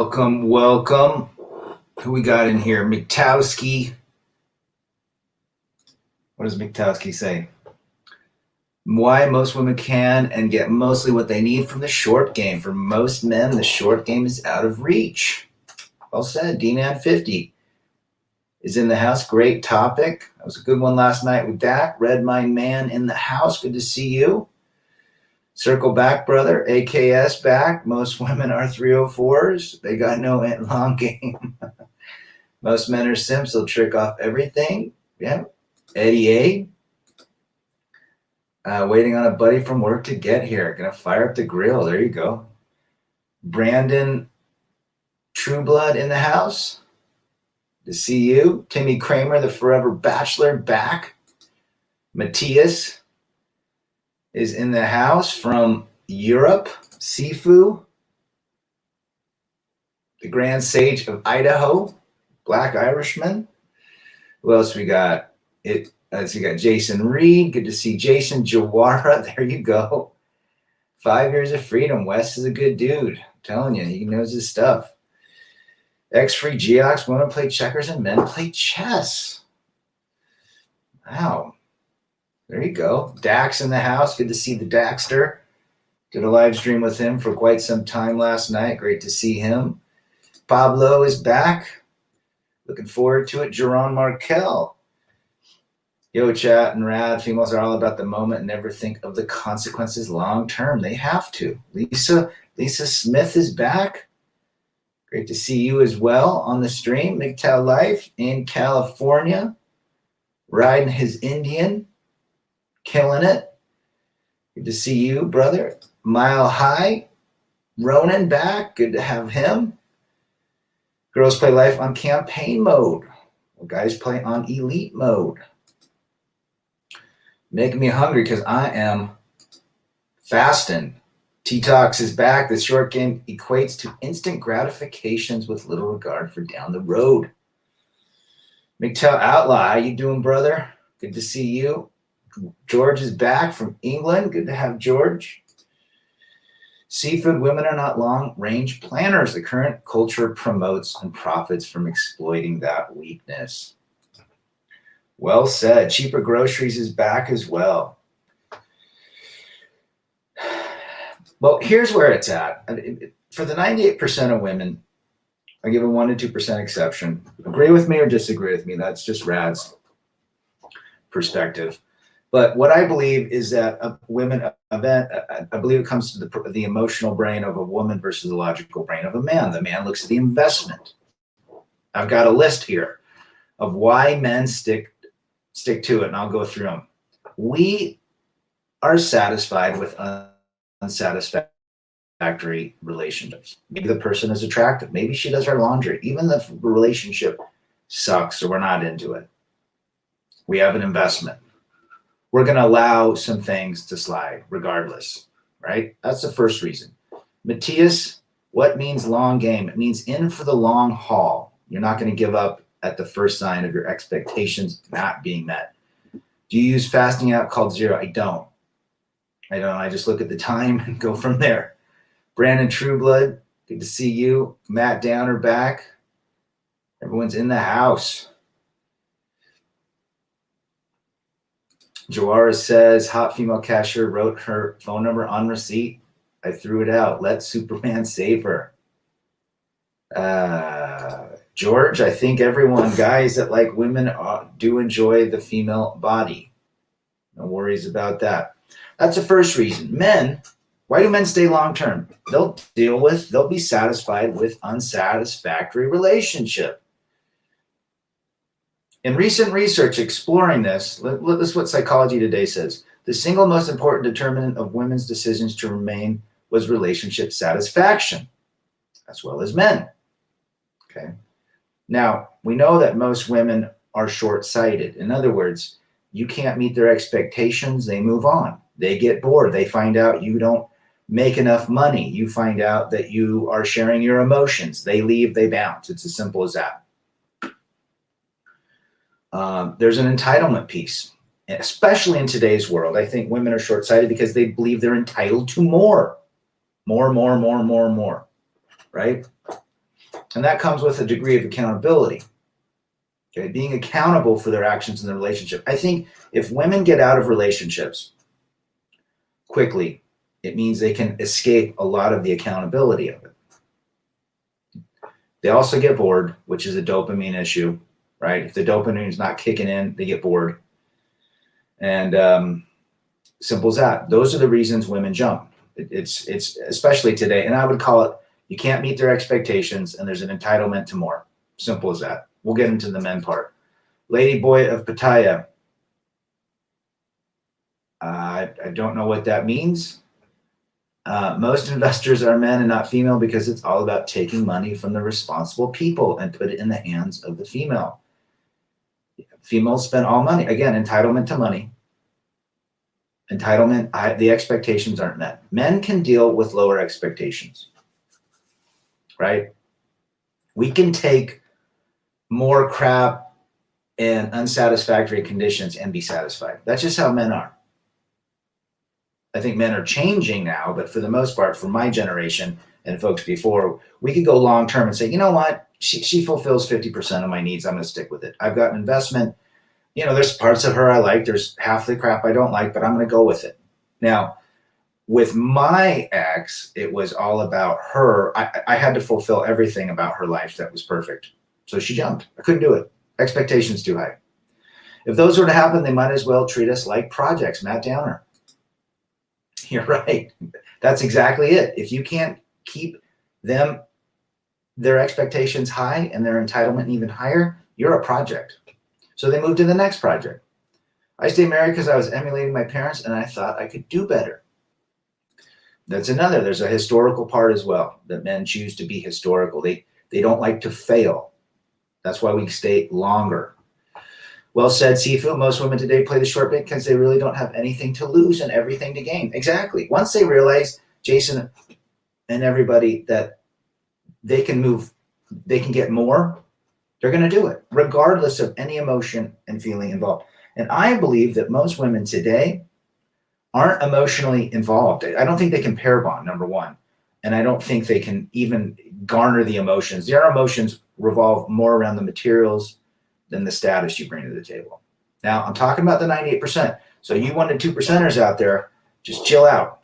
Welcome, welcome. Who we got in here? Miktowski. What does Miktowski say? Why most women can and get mostly what they need from the short game. For most men, the short game is out of reach. Well said. DNAN50 is in the house. Great topic. That was a good one last night with Dak. Red Mind Man in the house. Good to see you. Circle back, brother. AKS back. Most women are 304s. They got no long game. Most men are simps. They'll trick off everything. Yeah. Eddie A. Waiting on a buddy from work to get here. Gonna fire up the grill. There you go. Brandon Trueblood in the house. To see you. Timmy Kramer, the forever bachelor, back. Matthias is in the house from Europe. Sifu. The Grand Sage of Idaho. Black Irishman. Who else we got? We got Jason Reed. Good to see Jason Jawara. There you go. 5 years of freedom. Wes is a good dude. I'm telling you, he knows his stuff. X-Free Geox. Women play checkers and men play chess. Wow. There you go. Dax in the house. Good to see the Daxter. Did a live stream with him for quite some time last night. Great to see him. Pablo is back. Looking forward to it. Jerron Markel. Yo, chat and rad. Females are all about the moment and never think of the consequences long term. They have to. Lisa Smith is back. Great to see you as well on the stream. MGTOW Life in California. Riding his Indian. Killing it. Good to see you, brother. Mile High. Ronan back. Good to have him. Girls play life on campaign mode. Well, guys play on elite mode. Making me hungry because I am fasting. T-Tox is back. The short game equates to instant gratifications with little regard for down the road. MGTOW Outlaw, how you doing, brother? Good to see you. George is back from England. Good to have George. Seafood, women are not long-range planners. The current culture promotes and profits from exploiting that weakness. Well said. Cheaper Groceries is back as well. Well, here's where it's at. For the 98% of women, I give a 1% to 2% exception. Agree with me or disagree with me. That's just Rad's perspective. But what I believe is that I believe it comes to the emotional brain of a woman versus the logical brain of a man. The man looks at the investment. I've got a list here of why men stick to it, and I'll go through them. We are satisfied with unsatisfactory relationships. Maybe the person is attractive. Maybe she does her laundry. Even the relationship sucks or we're not into it. We have an investment. We're going to allow some things to slide regardless, right? That's the first reason. Matthias, what means long game? It means in for the long haul. You're not going to give up at the first sign of your expectations not being met. Do you use fasting app called Zero? I don't. I just look at the time and go from there. Brandon Trueblood, good to see you. Matt Downer back. Everyone's in the house. Joara says, hot female cashier wrote her phone number on receipt. I threw it out. Let Superman save her. George, I think everyone, guys that like women do enjoy the female body. No worries about that. That's the first reason. Men, why do men stay long term? They'll be satisfied with unsatisfactory relationship. In recent research exploring this, this is what Psychology Today says. The single most important determinant of women's decisions to remain was relationship satisfaction, as well as men. Okay. Now, we know that most women are short-sighted. In other words, you can't meet their expectations, they move on. They get bored. They find out you don't make enough money. You find out that you are sharing your emotions. They leave, they bounce. It's as simple as that. There's an entitlement piece, especially in today's world. I think women are short-sighted because they believe they're entitled to more, right? And that comes with a degree of accountability. Okay, being accountable for their actions in the relationship. I think if women get out of relationships quickly, it means they can escape a lot of the accountability of it. They also get bored, which is a dopamine issue, right? If the dopamine is not kicking in, they get bored. And simple as that. Those are the reasons women jump. It's especially today, and I would call it, you can't meet their expectations, and there's an entitlement to more. Simple as that. We'll get into the men part. Lady Boy of Pattaya. I don't know what that means. Most investors are men and not female because it's all about taking money from the responsible people and put it in the hands of the female. Females spend all money. Again, entitlement to money. Entitlement, the expectations aren't met. Men can deal with lower expectations, right? We can take more crap and unsatisfactory conditions and be satisfied. That's just how men are. I think men are changing now, but for the most part, for my generation and folks before, we could go long term and say, you know what? She fulfills 50% of my needs. I'm going to stick with it. I've got an investment. You know, there's parts of her I like. There's half the crap I don't like, but I'm going to go with it. Now, with my ex, it was all about her. I had to fulfill everything about her life that was perfect. So she jumped. I couldn't do it. Expectations too high. If those were to happen, they might as well treat us like projects. Matt Downer. You're right. That's exactly it. If you can't keep their expectations high and their entitlement even higher, you're a project. So they moved to the next project. I stayed married because I was emulating my parents and I thought I could do better. That's another. There's a historical part as well, that men choose to be historical. They don't like to fail. That's why we stay longer. Well said, Sifu. Most women today play the short bit because they really don't have anything to lose and everything to gain. Exactly. Once they realize, Jason and everybody, that they can get more, they're going to do it, regardless of any emotion and feeling involved. And I believe that most women today aren't emotionally involved. I don't think they can pair bond, number one. And I don't think they can even garner the emotions. Their emotions revolve more around the materials than the status you bring to the table. Now, I'm talking about the 98%. So you 1 to 2%ers out there, just chill out.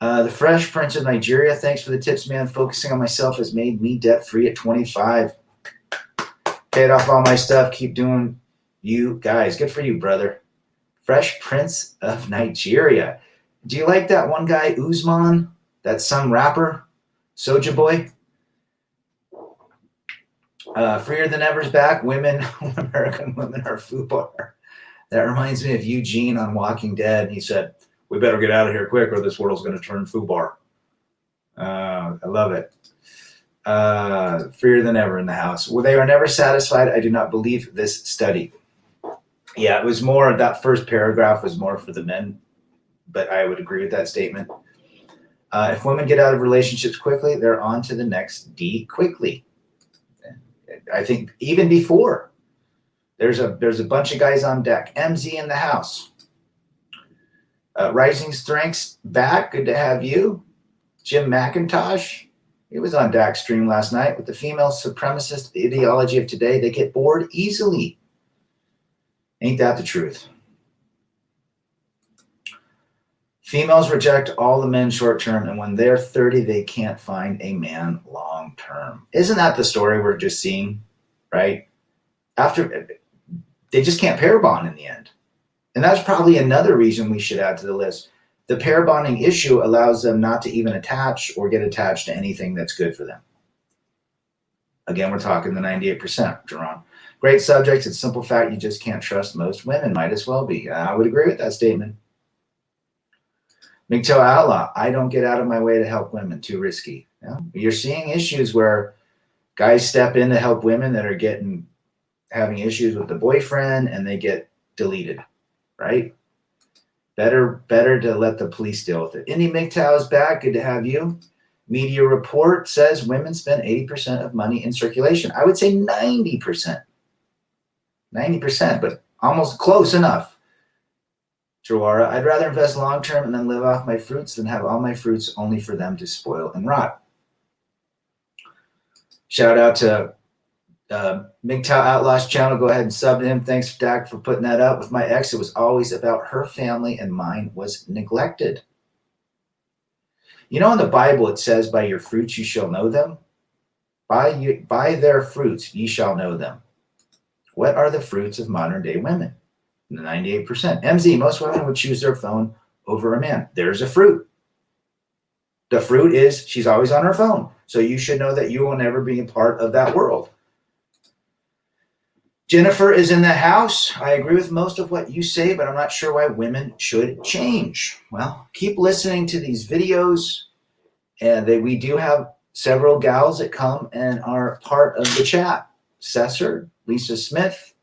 The Fresh Prince of Nigeria, thanks for the tips, man. Focusing on myself has made me debt-free at 25. Paid off all my stuff. Keep doing you guys. Good for you, brother. Fresh Prince of Nigeria. Do you like that one guy, Uzman? That some rapper? Soulja Boy? Freer than ever's back. Women, American women are FUBAR. That reminds me of Eugene on Walking Dead. He said, we better get out of here quick or this world's going to turn FUBAR. I love it. Freer than ever in the house. Well, they are never satisfied. I do not believe this study. Yeah, it was more, that first paragraph was more for the men, but I would agree with that statement. If women get out of relationships quickly, they're on to the next D quickly. I think even before, there's a bunch of guys on deck. MZ in the house. Rising Strengths back. Good to have you. Jim McIntosh. He was on Dak's stream last night. With the female supremacist ideology of today, they get bored easily. Ain't that the truth? Females reject all the men short term, and when they're 30, they can't find a man long term. Isn't that the story we're just seeing, right? After, they just can't pair bond in the end. And that's probably another reason we should add to the list. The pair bonding issue allows them not to even attach or get attached to anything that's good for them. Again, we're talking the 98%, Jerome. Great subject. It's a simple fact. You just can't trust most women. Might as well be. I would agree with that statement. MGTOW Outlaw. I don't get out of my way to help women. Too risky. Yeah? You're seeing issues where guys step in to help women that are having issues with the boyfriend and they get deleted, right? Better to let the police deal with it. Indy MGTOW is back. Good to have you. Media report says women spend 80% of money in circulation. I would say 90%. 90%, but almost close enough. Jawara, I'd rather invest long-term and then live off my fruits than have all my fruits only for them to spoil and rot. Shout out to MGTOW Outlaws channel. Go ahead and sub to him. Thanks, Dak, for putting that up. With my ex, it was always about her family and mine was neglected. You know, in the Bible, it says, by your fruits you shall know them. By their fruits ye shall know them. What are the fruits of modern day women? The 98%. MZ, most women would choose their phone over a man. There's a fruit. The fruit is she's always on her phone. So you should know that you will never be a part of that world. Jennifer is in the house. I agree with most of what you say, but I'm not sure why women should change. Well, keep listening to these videos. And we do have several gals that come and are part of the chat. Cesar, Lisa Smith,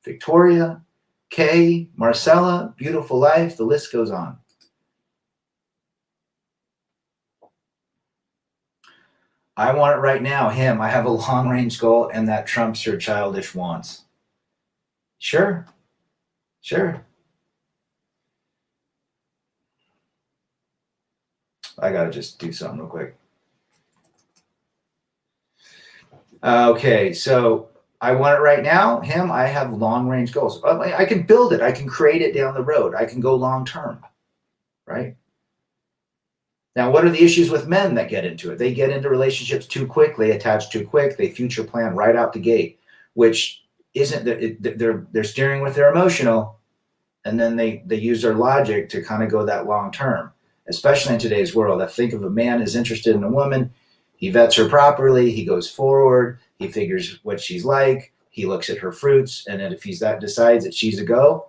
Victoria, Kay, Marcella, Beautiful Life. The list goes on. I want it right now. Him. I have a long-range goal, and that trumps your childish wants. Sure. I got to just do something real quick. Okay, so I want it right now. Him, I have long-range goals. I can build it. I can create it down the road. I can go long-term, right? Now, what are the issues with men that get into it? They get into relationships too quick. They attach too quick. They future plan right out the gate, which isn't, they're steering with their emotional, and then they use their logic to kind of go that long-term, especially in today's world. I think if a man is interested in a woman, he vets her properly. He goes forward. He figures what she's like. He looks at her fruits. And then if decides that she's a go,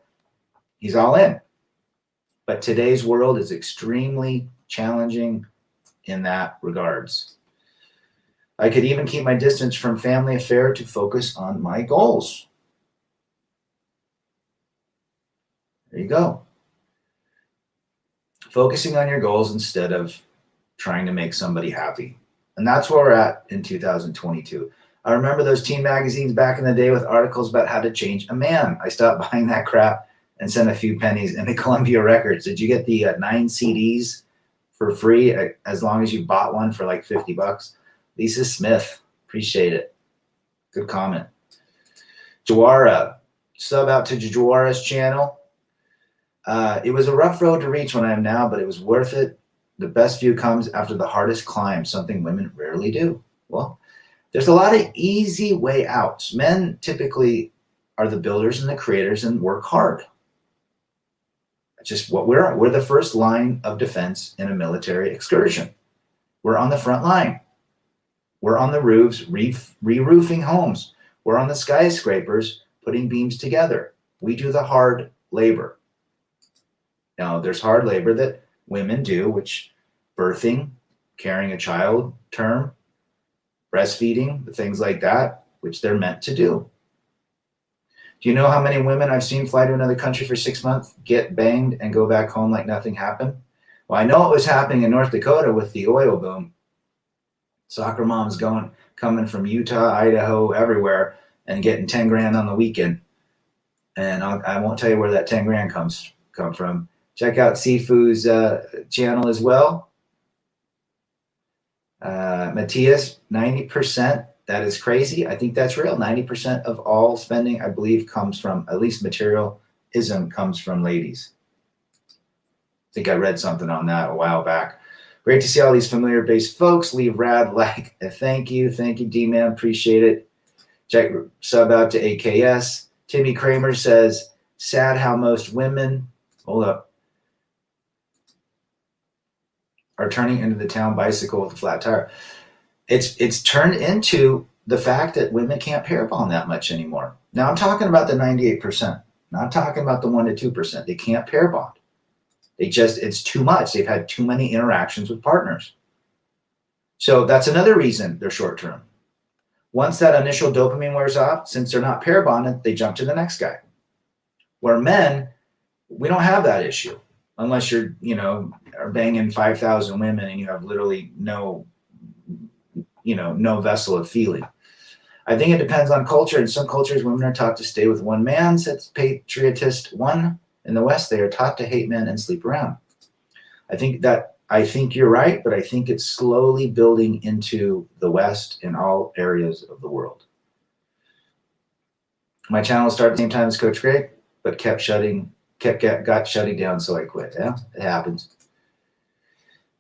he's all in. But today's world is extremely challenging in that regards. I could even keep my distance from family affair to focus on my goals. There you go. Focusing on your goals instead of trying to make somebody happy. And that's where we're at in 2022. I remember those teen magazines back in the day with articles about how to change a man. I stopped buying that crap and sent a few pennies into Columbia Records. Did you get the 9 CDs for free as long as you bought one for like $50? Lisa Smith, appreciate it. Good comment. Jawara, sub out to Jawara's channel. It was a rough road to reach when I am now, but it was worth it. The best view comes after the hardest climb, something women rarely do. Well, there's a lot of easy way outs. Men typically are the builders and the creators and work hard. That's just what we're the first line of defense in a military excursion. We're on the front line. We're on the roofs, re-roofing homes. We're on the skyscrapers, putting beams together. We do the hard labor. Now, there's hard labor that women do, which birthing, carrying a child term, breastfeeding, things like that, which they're meant to do. Do you know how many women I've seen fly to another country for 6 months, get banged, and go back home like nothing happened? Well, I know it was happening in North Dakota with the oil boom. Soccer moms coming from Utah, Idaho, everywhere, and getting 10 grand on the weekend. And I won't tell you where that 10 grand come from. Check out Sifu's channel as well. Matthias, 90%. That is crazy. I think that's real. 90% of all spending, I believe, comes from, at least materialism comes from ladies. I think I read something on that a while back. Great to see all these familiar based folks. Leave rad like a thank you. Thank you, D-Man. Appreciate it. Check sub out to AKS. Timmy Kramer says, sad how most women, hold up, are turning into the town bicycle with a flat tire. It's turned into the fact that women can't pair bond that much anymore. Now I'm talking about the 98%, not talking about the 1% to 2%. They can't pair bond. It's too much. They've had too many interactions with partners. So that's another reason they're short term. Once that initial dopamine wears off, since they're not pair bonded, they jump to the next guy. Where men, we don't have that issue unless you're, are banging 5,000 women and you have literally no vessel of feeling. I think it depends on culture. In some cultures, women are taught to stay with one man, says patriotist one. In the West, they are taught to hate men and sleep around. I think that I think you're right, but I think it's slowly building into the West in all areas of the world. My channel started at the same time as Coach Greg, but got shutting down, so I quit. Yeah, it happens.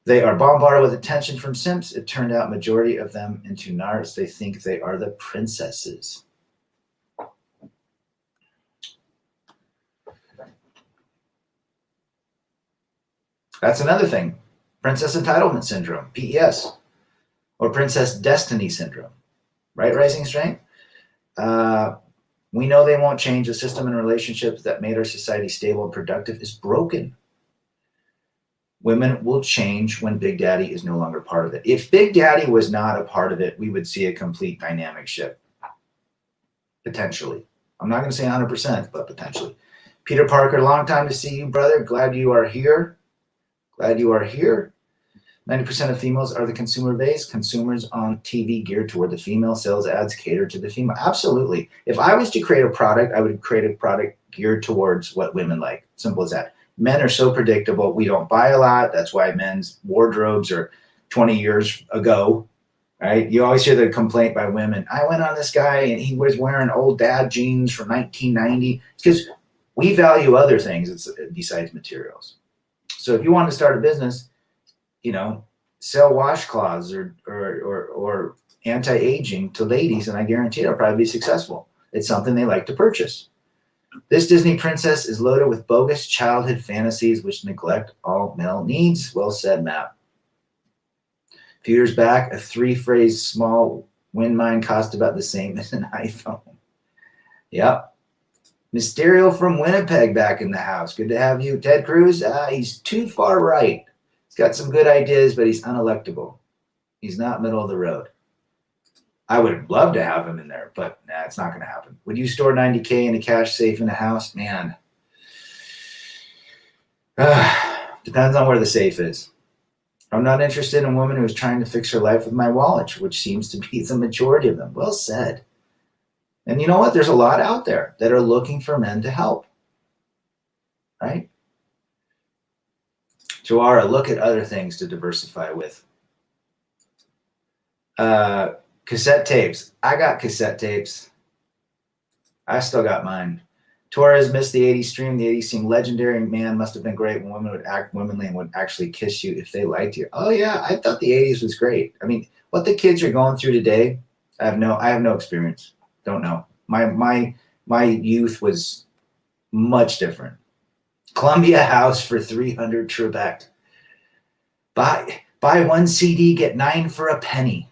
They are bombarded with attention from simps. It turned out majority of them into nards. They think they are the princesses. That's another thing. Princess Entitlement Syndrome, PES, or Princess Destiny Syndrome. Right, Rising Strength? We know they won't change. The system and relationships that made our society stable and productive is broken. Women will change when Big Daddy is no longer part of it. If Big Daddy was not a part of it, we would see a complete dynamic shift. Potentially. I'm not going to say 100%, but potentially. Peter Parker, long time to see you, brother. Glad you are here. Glad you are here. 90% of females are the consumer base. Consumers on TV geared toward the female. Sales ads cater to the female. Absolutely. If I was to create a product, I would create a product geared towards what women like. Simple as that. Men are so predictable. We don't buy a lot. That's why men's wardrobes are 20 years ago, right? You always hear the complaint by women. I went on this guy and he was wearing old dad jeans from 1990. It's because we value other things besides materials. So if you want to start a business, sell washcloths or anti-aging to ladies, and I guarantee it'll probably be successful. It's something they like to purchase. This Disney princess is loaded with bogus childhood fantasies which neglect all male needs. Well said, Matt. A few years back, a 3-phrase small wind mine cost about the same as an iPhone. Yep. Mysterio from Winnipeg back in the house. Good to have you. Ted Cruz, he's too far right. He's got some good ideas, but he's unelectable. He's not middle of the road. I would love to have him in there, but it's not going to happen. Would you store $90K in a cash safe in a house? Man. Depends on where the safe is. I'm not interested in a woman who is trying to fix her life with my wallet, which seems to be the majority of them. Well said. And you know what? There's a lot out there that are looking for men to help. Right? Joara, look at other things to diversify with. Cassette tapes. I got cassette tapes. I still got mine. Torres missed the 80s stream. The 80s seemed legendary. Man, must have been great when women would act womanly and would actually kiss you if they liked you. Oh yeah, I thought the 80s was great. I mean, what the kids are going through today, I have no experience. Don't know. My youth was much different. Columbia House for 300 Trebek. Buy one CD, get 9 for a penny.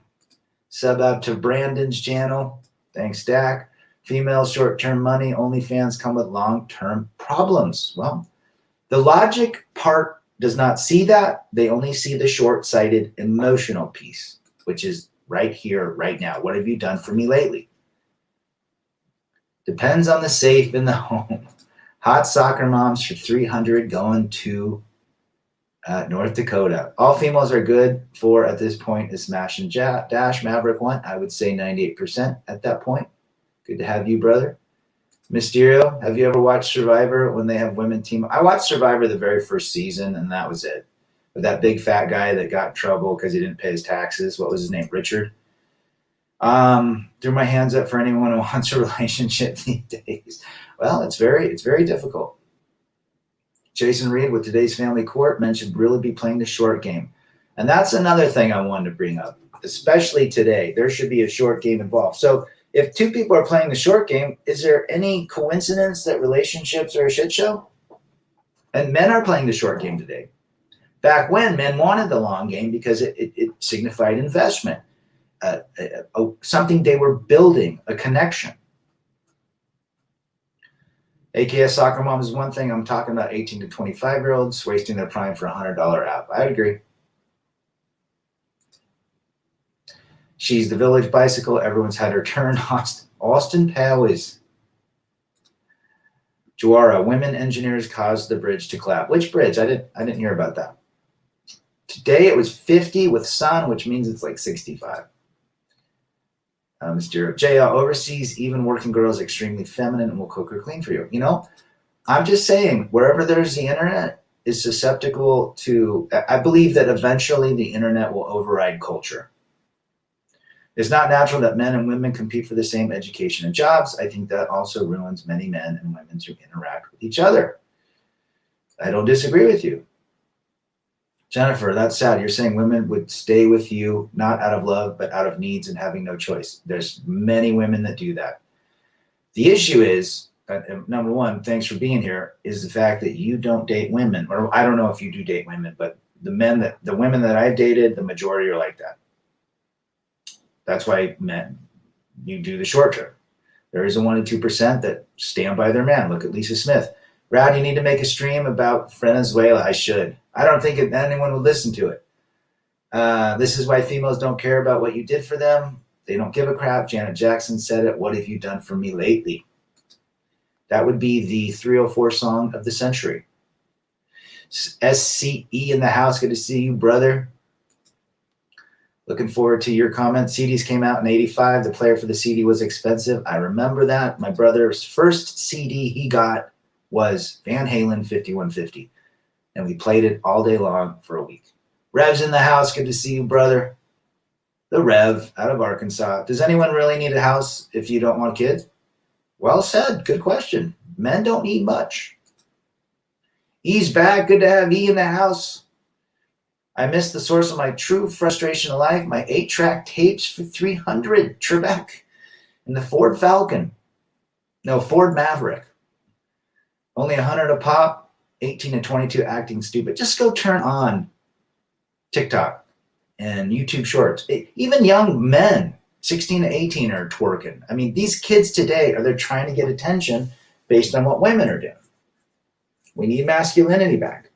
Sub out to Brandon's channel. Thanks, Dak. Female short-term money. OnlyFans come with long-term problems. Well, the logic part does not see that. They only see the short-sighted emotional piece, which is right here, right now. What have you done for me lately? Depends on the safe in the home. Hot soccer moms for 300 going to North Dakota. All females are good for at this point is Smash and Dash. Maverick 1, I would say 98% at that point. Good to have you, brother. Mysterio, have you ever watched Survivor when they have women team? I watched Survivor the very first season, and that was it. With that big fat guy that got in trouble because he didn't pay his taxes. What was his name? Richard. Threw my hands up for anyone who wants a relationship these days. Well, it's very difficult. Jason Reed with today's family court men should really be playing the short game. And that's another thing I wanted to bring up, especially today. There should be a short game involved. So if two people are playing the short game, is there any coincidence that relationships are a shit show? And men are playing the short game today. Back when, men wanted the long game because it signified investment, something they were building, a connection. AKS soccer mom is one thing. I'm talking about 18 to 25-year-olds wasting their prime for a $100 app. I would agree. She's the village bicycle. Everyone's had her turn. Austin Powers. Juara, women engineers caused the bridge to collapse. Which bridge? I didn't hear about that. Today it was 50 with sun, which means it's like 65. Mr. JL, overseas, even working girls extremely feminine and will cook or clean for you. You know, I'm just saying, wherever there's the internet, is susceptible to, I believe that eventually the internet will override culture. It's not natural that men and women compete for the same education and jobs. I think that also ruins many men and women to interact with each other. I don't disagree with you. Jennifer, that's sad. You're saying women would stay with you not out of love, but out of needs and having no choice. There's many women that do that. The issue is, number one, thanks for being here, is the fact that you don't date women. Or I don't know if you do date women, but the women that I've dated, the majority are like that. That's why men, you do the short term. There is a 1% to 2% that stand by their man. Look at Lisa Smith. Brad, you need to make a stream about Venezuela. I should. I don't think anyone would listen to it. This is why females don't care about what you did for them. They don't give a crap. Janet Jackson said it. What have you done for me lately? That would be the 304 song of the century. SCE in the house. Good to see you, brother. Looking forward to your comment. CDs came out in 85. The player for the CD was expensive. I remember that. My brother's first CD he got was Van Halen 5150. And we played it all day long for a week. Rev's in the house. Good to see you, brother. The Rev out of Arkansas. Does anyone really need a house if you don't want kids? Well said. Good question. Men don't need much. E's back. Good to have E in the house. I missed the source of my true frustration in life, my 8-track tapes for 300 Trebek and the Ford Falcon. No, Ford Maverick. Only 100 a pop, 18 to 22 acting stupid. Just go turn on TikTok and YouTube Shorts. Even young men, 16 to 18, are twerking. I mean, these kids today, they're trying to get attention based on what women are doing. We need masculinity back.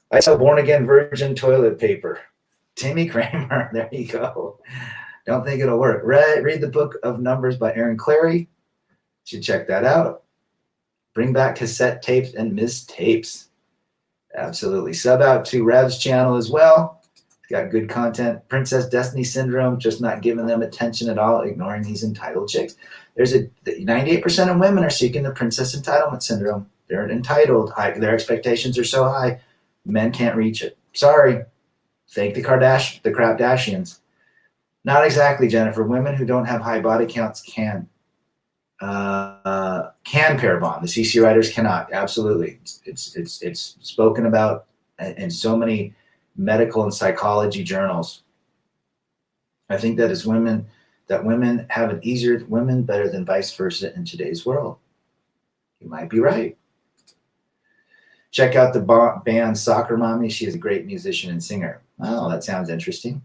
I sell born-again virgin toilet paper. Timmy Kramer, there you go. Don't think it'll work. Read the Book of Numbers by Aaron Clary. Should check that out. Bring back cassette tapes and missed tapes. Absolutely. Sub out to Rev's channel as well. Got good content. Princess Destiny Syndrome, just not giving them attention at all, ignoring these entitled chicks. There's 98% of women are seeking the princess entitlement syndrome. They're entitled. Their expectations are so high. Men can't reach it. Sorry. Thank the Kardashians. Not exactly, Jennifer. Women who don't have high body counts can pair bond. The CC writers cannot. Absolutely. It's spoken about in so many medical and psychology journals. I think that women have it easier with women better than vice versa in today's world. You might be right. Check out the band Soccer Mommy. She is a great musician and singer. Oh, that sounds interesting.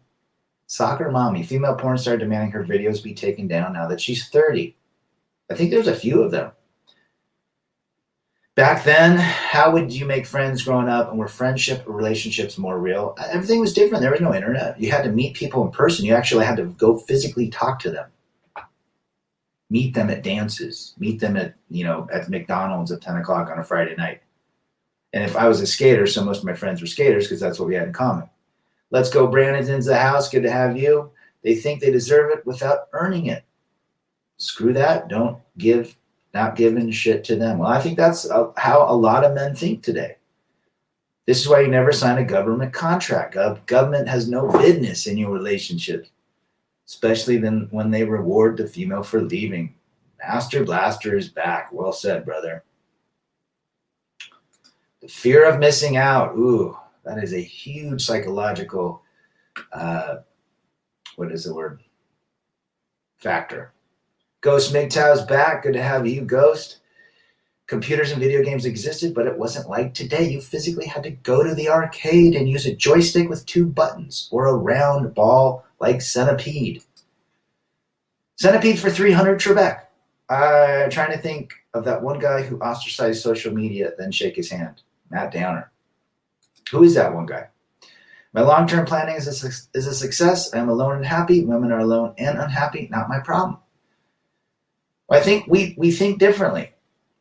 Soccer Mommy, female porn star demanding her videos be taken down now that she's 30. I think there's a few of them. Back then, how would you make friends growing up, and were friendship or relationships more real? Everything was different. There was no internet. You had to meet people in person. You actually had to go physically talk to them. Meet them at dances. Meet them at McDonald's at 10 o'clock on a Friday night. And if I was a skater, so most of my friends were skaters because that's what we had in common. Let's go, Brandon's in the house. Good to have you. They think they deserve it without earning it. Screw that. Not giving shit to them. Well, I think that's how a lot of men think today. This is why you never sign a government contract. Government has no business in your relationship, especially then when they reward the female for leaving. Master Blaster is back. Well said, brother. The fear of missing out. Ooh, that is a huge psychological, factor. Ghost MGTOW's back. Good to have you, Ghost. Computers and video games existed, but it wasn't like today. You physically had to go to the arcade and use a joystick with 2 buttons or a round ball like Centipede. Centipede for 300 Trebek. I'm trying to think of that one guy who ostracized social media, then shake his hand. Matt Downer. Who is that one guy? My long-term planning is a success. I'm alone and happy. Women are alone and unhappy. Not my problem. I think we think differently,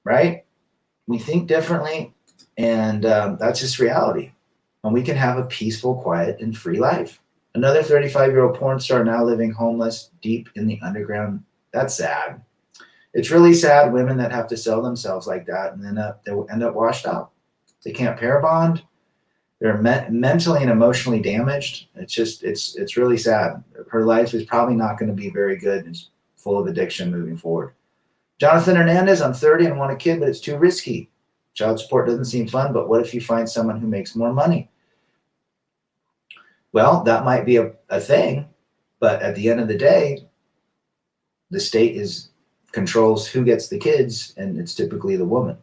right? We think differently, and that's just reality. And we can have a peaceful, quiet, and free life. Another 35-year-old porn star now living homeless deep in the underground. That's sad. It's really sad, women that have to sell themselves like that, and then they end up washed out. They can't pair bond. They're mentally and emotionally damaged. It's really sad. Her life is probably not going to be very good. It's full of addiction moving forward. Jonathan Hernandez, I'm 30 and want a kid, but it's too risky. Child support doesn't seem fun, but what if you find someone who makes more money? Well, that might be a thing, but at the end of the day, the state controls who gets the kids, and it's typically the woman.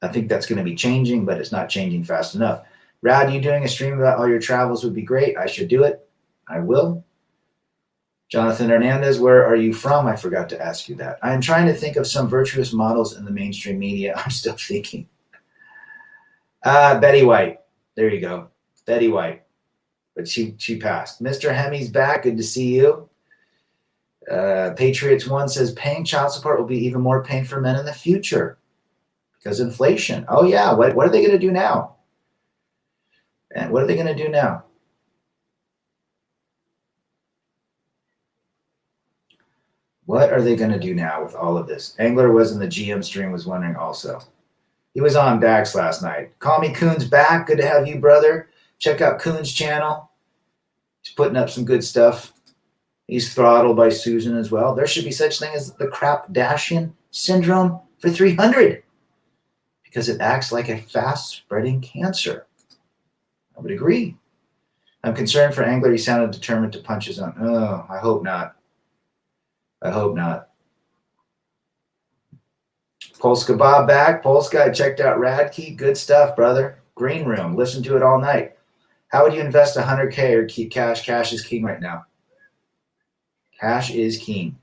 I think that's going to be changing, but it's not changing fast enough. Rad, you doing a stream about all your travels would be great. I should do it. I will. Jonathan Hernandez, where are you from? I forgot to ask you that. I am trying to think of some virtuous models in the mainstream media. I'm still thinking. Betty White. There you go. Betty White. But she passed. Mr. Hemmy's back. Good to see you. Patriots 1 says paying child support will be even more pain for men in the future because inflation. Oh, yeah. What are they going to do now? And what are they going to do now? What are they going to do now with all of this? Angler was in the GM stream, was wondering also. He was on Dax last night. Call me Coon's back. Good to have you, brother. Check out Coon's channel. He's putting up some good stuff. He's throttled by Susan as well. There should be such thing as the Kardashian syndrome for 300 because it acts like a fast-spreading cancer. I would agree. I'm concerned for Angler. He sounded determined to punch his own. Oh, I hope not. I hope not. Polska Bob back. Polska, I checked out Radkey. Good stuff, brother. Green Room. Listen to it all night. How would you invest $100K or keep cash? Cash is king right now. Cash is king.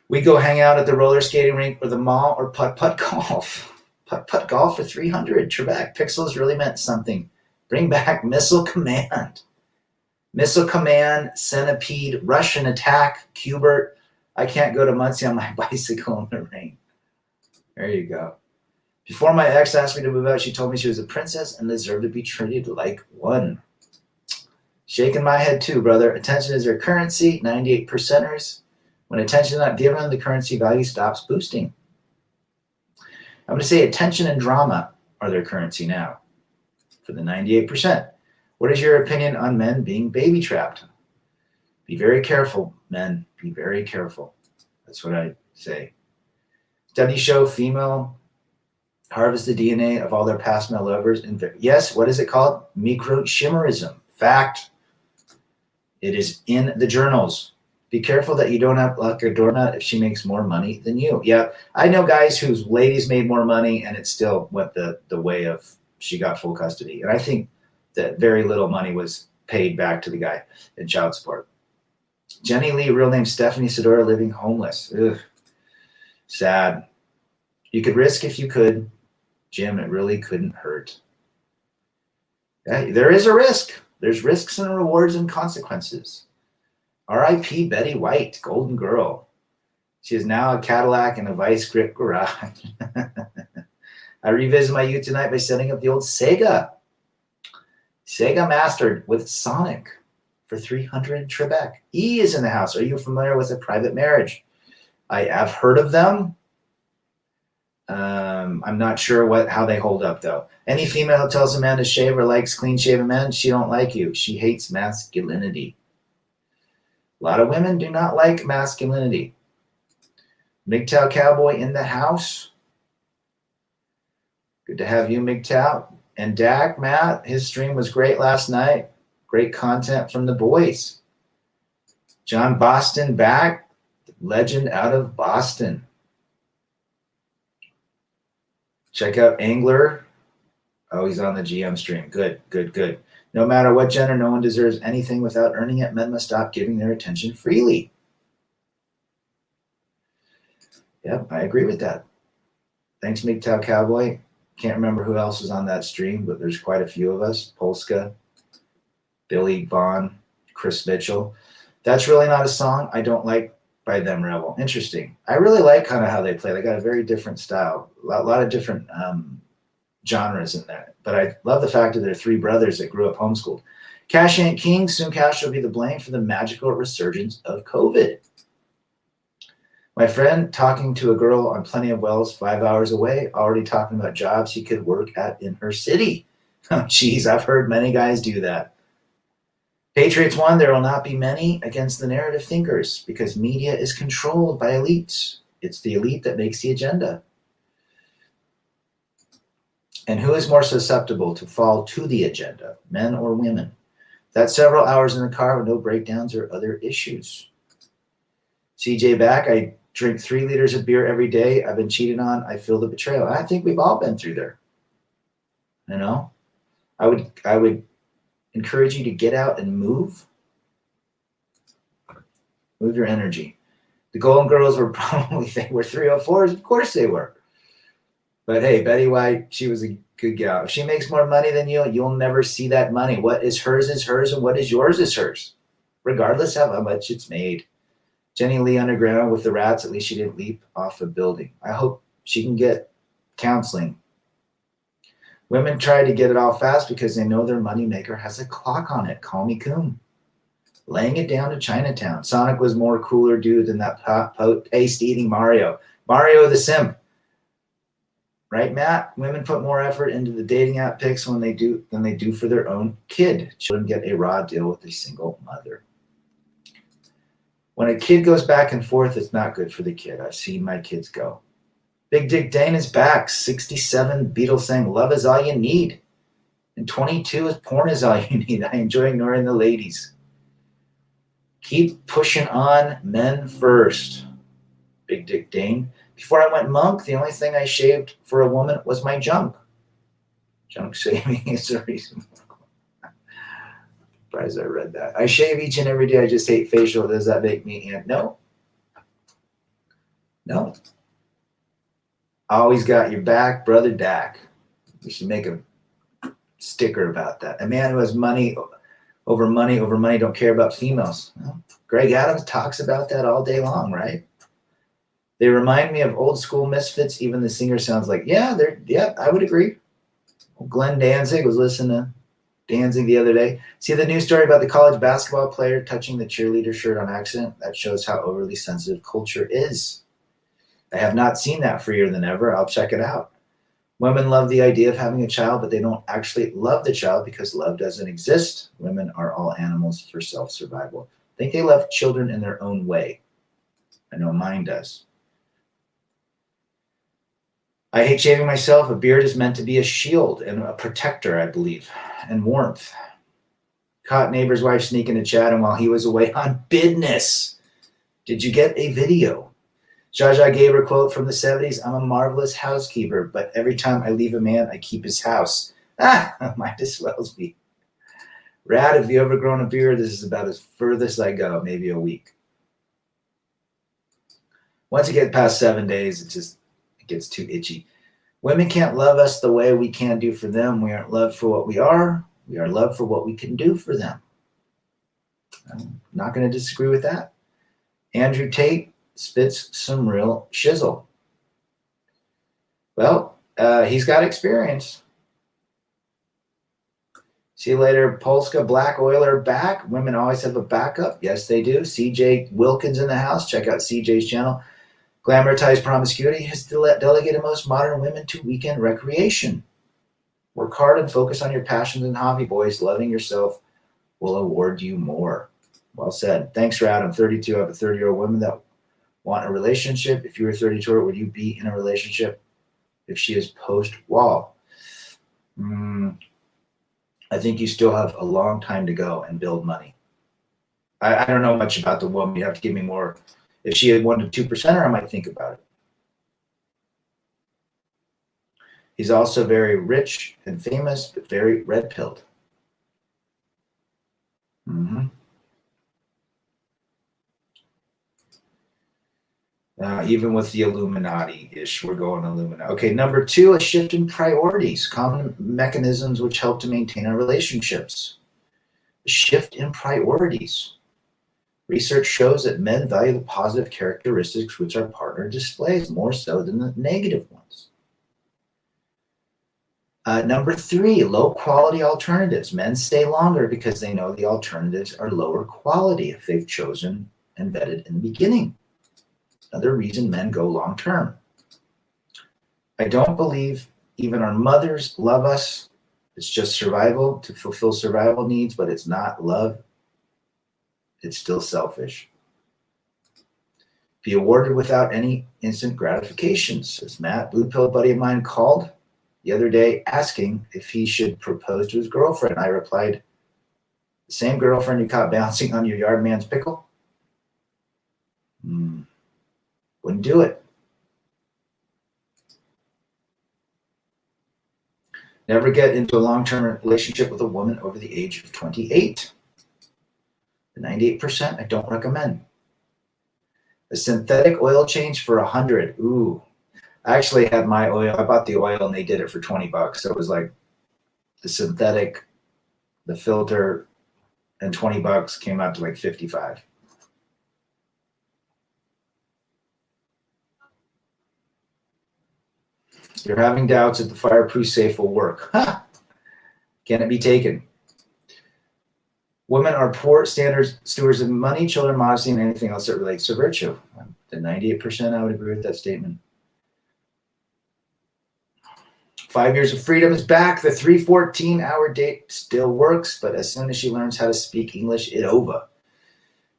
We go hang out at the roller skating rink or the mall or putt-putt golf. Putt-putt golf for 300. Trebek. Pixels really meant something. Bring back Missile Command. Missile Command, Centipede, Russian Attack, Cubert. I can't go to Muncie on my bicycle in the rain. There you go. Before my ex asked me to move out, she told me she was a princess and deserved to be treated like one. Shaking my head too, brother. Attention is their currency, 98 percenters. When attention is not given, the currency value stops boosting. I'm going to say attention and drama are their currency now for the 98%. What is your opinion on men being baby trapped? Be very careful, men. Be very careful. That's what I say. Study show female harvest the DNA of all their past male lovers. Yes, what is it called? Microchimerism. Fact. It is in the journals. Be careful that you don't have like a doormat if she makes more money than you. Yeah, I know guys whose ladies made more money and it still went the way of she got full custody. And I think that very little money was paid back to the guy in child support. Jenny Lee, real name Stephanie Sedora, living homeless. Ugh. Sad. You could risk if you could. Jim, it really couldn't hurt. Yeah, there is a risk. There's risks and rewards and consequences. R.I.P. Betty White, Golden Girl. She is now a Cadillac in a vice grip garage. I revisit my youth tonight by setting up the old Sega Master with Sonic for 300 Trebek. E is in the house. Are you familiar with a private marriage? I have heard of them. I'm not sure how they hold up though. Any female who tells a man to shave or likes clean shaven men, she don't like you. She hates masculinity. A lot of women do not like masculinity. MGTOW Cowboy in the house. Good to have you, MGTOW. And Dak, Matt, his stream was great last night. Great content from the boys. John Boston back. Legend out of Boston. Check out Angler. Oh, he's on the GM stream. Good, good, good. No matter what gender, no one deserves anything without earning it. Men must stop giving their attention freely. Yep, I agree with that. Thanks, MGTOW Cowboy. Can't remember who else was on that stream, but there's quite a few of us. Polska, Billy Vaughn, Chris Mitchell. That's really not a song I don't like by them, Rebel. Interesting. I really like kind of how they play. They got a very different style. A lot of different genres in that. But I love the fact that they're three brothers that grew up homeschooled. Cash ain't king. Soon cash will be the blame for the magical resurgence of COVID. My friend talking to a girl on Plenty of Wells 5 hours away, already talking about jobs he could work at in her city. Oh, geez, I've heard many guys do that. Patriots won, there will not be many against the narrative thinkers because media is controlled by elites. It's the elite that makes the agenda. And who is more susceptible to fall to the agenda, men or women? That's several hours in the car with no breakdowns or other issues. CJ back, I drink 3 liters of beer every day. I've been cheated on. I feel the betrayal. I think we've all been through there. You know, I would encourage you to get out and move your energy. The Golden Girls were they were 304s. Of course they were. But hey, Betty White, she was a good gal. If she makes more money than you, you'll never see that money. What is hers, and what is yours is hers, regardless of how much it's made. Jenny Lee underground with the rats. At least she didn't leap off a building. I hope she can get counseling. Women try to get it all fast because they know their moneymaker has a clock on it. Call me coon. Laying it down to Chinatown. Sonic was more cooler dude than that paste-eating Mario. Mario the simp. Right, Matt? Women put more effort into the dating app pics than they do for their own kid. Children get a raw deal with a single mother. When a kid goes back and forth, it's not good for the kid. I've seen my kids go. Big Dick Dane is back. 67 Beatles saying love is all you need. And 22 is porn is all you need. I enjoy ignoring the ladies. Keep pushing on, men first. Big Dick Dane. Before I went monk, the only thing I shaved for a woman was my junk. Junk shaving is the reason. Surprised I read that. I shave each and every day. I just hate facial. Does that make me ant? No. No. Always got your back, brother Dak. We should make a sticker about that. A man who has money, don't care about females. Well, Greg Adams talks about that all day long, right? They remind me of old school misfits. Even the singer sounds like, yeah, I would agree. Glenn Danzig was listening to Danzig the other day. See the news story about the college basketball player touching the cheerleader shirt on accident? That shows how overly sensitive culture is. I have not seen that freer than ever. I'll check it out. Women love the idea of having a child, but they don't actually love the child because love doesn't exist. Women are all animals for self-survival. I think they love children in their own way. I know mine does. I hate shaving myself. A beard is meant to be a shield and a protector, I believe, and warmth. Caught neighbor's wife sneaking to chat him while he was away on business. Did you get a video? Zsa Zsa gave her quote from the 70s, I'm a marvelous housekeeper, but every time I leave a man, I keep his house. Might as well be. Rad, have you ever grown a beard? This is about as furthest I go, maybe a week. Once you get past 7 days, it gets too itchy. Women can't love us the way we can do for them. We aren't loved for what we are. We are loved for what we can do for them. I'm not going to disagree with that. Andrew Tate spits some real shizzle. Well, he's got experience. See you later, Polska Black Oiler back. Women always have a backup. Yes, they do. CJ Wilkins in the house. Check out CJ's channel. Glamorized promiscuity has delegated most modern women to weekend recreation. Work hard and focus on your passions and hobby, boys. Loving yourself will award you more. Well said. Thanks, Rad. I'm 32. I have a 30-year-old woman that want a relationship. If you were 32, would you be in a relationship if she is post-wall? I think you still have a long time to go and build money. I don't know much about the woman. You have to give me more. If she had 1 to 2%, I might think about it. He's also very rich and famous, but very red-pilled. Even with the Illuminati-ish, we're going Illuminati. Okay, number 2, a shift in priorities, common mechanisms which help to maintain our relationships. A shift in priorities. Research shows that men value the positive characteristics which our partner displays more so than the negative ones. Number 3, low-quality alternatives. Men stay longer because they know the alternatives are lower quality if they've chosen and vetted in the beginning. Another reason men go long term. I don't believe even our mothers love us. It's just survival to fulfill survival needs, but it's not love. It's still selfish. Be awarded without any instant gratification, says Matt. Blue pill buddy of mine called the other day asking if he should propose to his girlfriend. I replied, the same girlfriend you caught bouncing on your yard man's pickle? Wouldn't do it. Never get into a long-term relationship with a woman over the age of 28. The 98% I don't recommend. A synthetic oil change for $100. Ooh. I actually had my oil. I bought the oil and they did it for $20. So it was like the synthetic, the filter, and $20 came out to like 55. You're having doubts if the fireproof safe will work. Ha! Can it be taken? Women are poor stewards of money, children, modesty, and anything else that relates to virtue. The 98%, I would agree with that statement. 5 years of freedom is back. The 314-hour date still works, but as soon as she learns how to speak English, it over.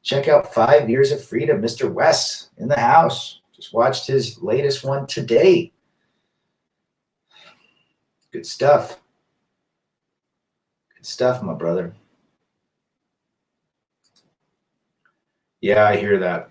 Check out 5 years of freedom. Mr. West in the house. Just watched his latest one today. Good stuff. Good stuff, my brother. Yeah, I hear that.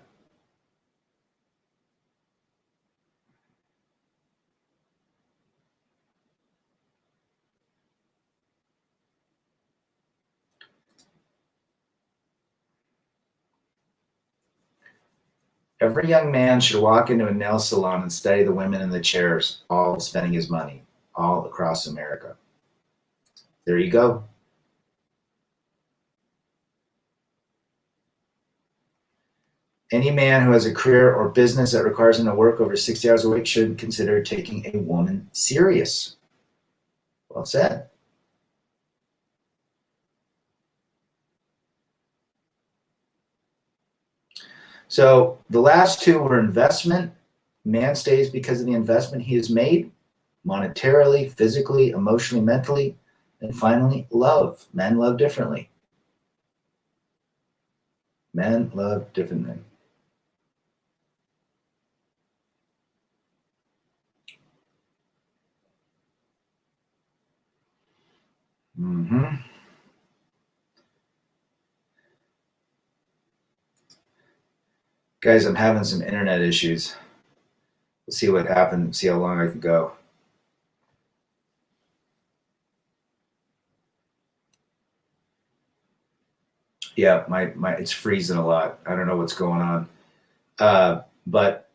Every young man should walk into a nail salon and study the women in the chairs, all spending his money, all across America. There you go. Any man who has a career or business that requires him to work over 60 hours a week should consider taking a woman serious. Well said. So the last two were investment. Man stays because of the investment he has made, monetarily, physically, emotionally, mentally. And finally, love. Men love differently. Men love differently. Guys, I'm having some internet issues. We'll see what happens, see how long I can go. Yeah, my it's freezing a lot. I don't know what's going on. But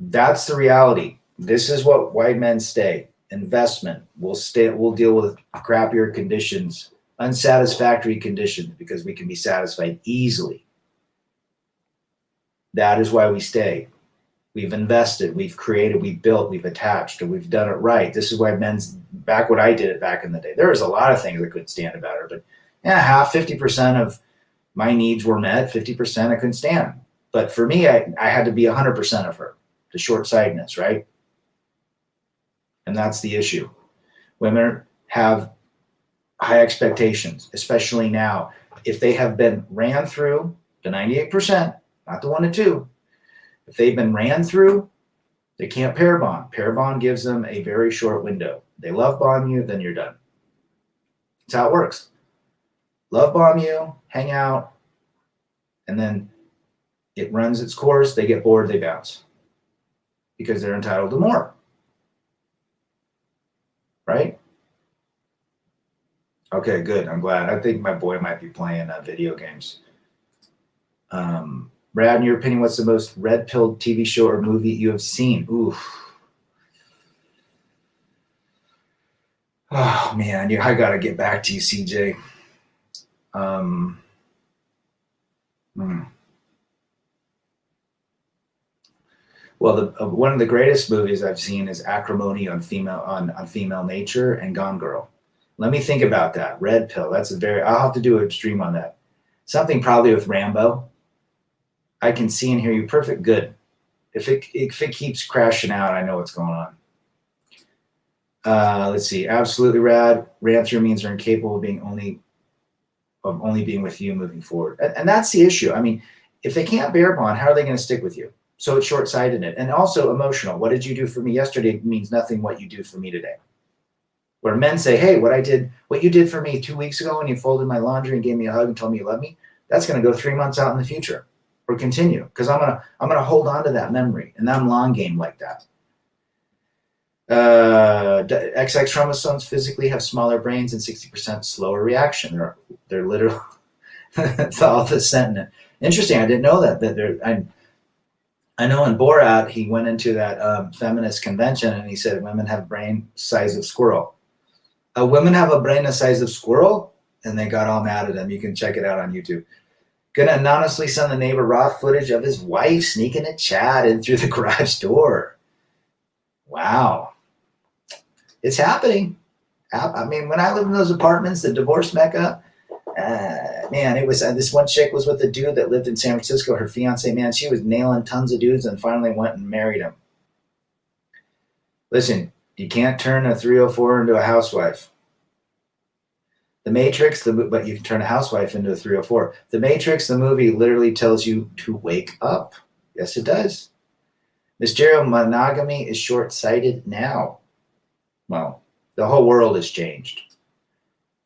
that's the reality. This is what white men stay. Investment. We'll deal with crappier conditions, unsatisfactory conditions, because we can be satisfied easily. That is why we stay. We've invested, we've created, we've built, we've attached, and we've done it right. This is why men's back when I did it back in the day. There was a lot of things I couldn't stand about her, but yeah, 50% of my needs were met, 50% I couldn't stand. But for me, I had to be 100% of her, the short-sightedness, right? And that's the issue. Women have high expectations, especially now. If they have been ran through, the 98%, not the 1 to 2, if they've been ran through, they can't pair bond. Pair bond gives them a very short window. They love bomb you, then you're done. That's how it works. Love bomb you, hang out, and then it runs its course. They get bored, they bounce because they're entitled to more. Right? Okay, good. I'm glad. I think my boy might be playing video games. Brad, in your opinion, what's the most red-pilled TV show or movie you have seen? Ooh. Oh, man. I got to get back to you, CJ. Well, one of the greatest movies I've seen is Acrimony on Female Nature and Gone Girl. Let me think about that. Red Pill. I'll have to do a stream on that. Something probably with Rambo. I can see and hear you perfect. Good. If it keeps crashing out, I know what's going on. Let's see. Absolutely rad. Ran through means are incapable of only being with you moving forward. And that's the issue. I mean, if they can't bear bond, how are they going to stick with you? So it's short-sighted. And also emotional. What did you do for me yesterday means nothing what you do for me today. Where men say, hey, what you did for me 2 weeks ago when you folded my laundry and gave me a hug and told me you love me, that's going to go 3 months out in the future or continue, because I'm gonna hold on to that memory, and I'm long game like that. XX chromosomes physically have smaller brains and 60% slower reaction. They're literally it's all the sentiment. Interesting. I didn't know that. I know in Borat he went into that feminist convention and he said women have brain size of squirrel. Women have a brain the size of squirrel, and they got all mad at him. You can check it out on YouTube. Gonna anonymously send the neighbor raw footage of his wife sneaking a chat in through the garage door. Wow. It's happening. I mean, when I lived in those apartments, the divorce mecca, man, it was this one chick was with a dude that lived in San Francisco. Her fiance, man, she was nailing tons of dudes and finally went and married him. Listen, you can't turn a 304 into a housewife. The Matrix, but you can turn a housewife into a 304. The Matrix, the movie, literally tells you to wake up. Yes, it does. Mysterious monogamy is short-sighted now. Well, the whole world has changed.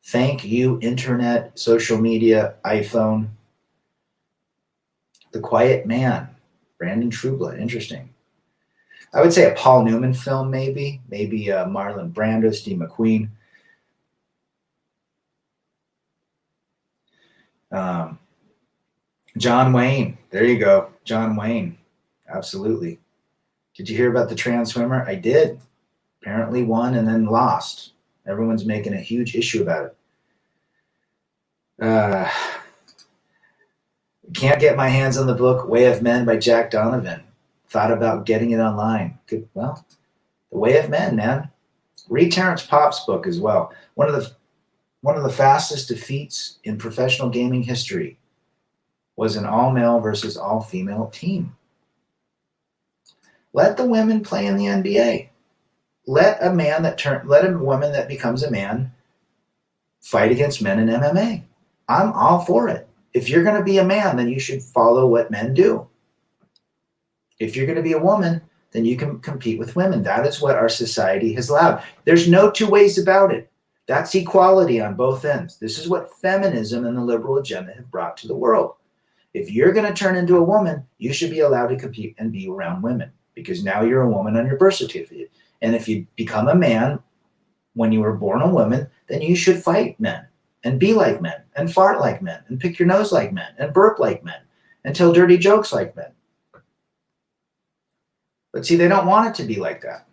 Thank you, internet, social media, iPhone. The Quiet Man, Brandon Trueblood, interesting. I would say a Paul Newman film, maybe Marlon Brando, Steve McQueen. John Wayne, there you go, John Wayne, absolutely. Did you hear about the trans swimmer? I did. Apparently won and then lost. Everyone's making a huge issue about it. Can't get my hands on the book Way of Men by Jack Donovan. Thought about getting it online. Good. Well, The Way of Men, man. Read Terrence Popp's book as well. One of the fastest defeats in professional gaming history was an all-male versus all-female team. Let the women play in the NBA. Let a woman that becomes a man fight against men in MMA. I'm all for it. If you're going to be a man, then you should follow what men do. If you're going to be a woman, then you can compete with women. That is what our society has allowed. There's no two ways about it. That's equality on both ends. This is what feminism and the liberal agenda have brought to the world. If you're going to turn into a woman, you should be allowed to compete and be around women, because now you're a woman on your birth certificate. And if you become a man when you were born a woman, then you should fight men and be like men and fart like men and pick your nose like men and burp like men and tell dirty jokes like men. But see, they don't want it to be like that.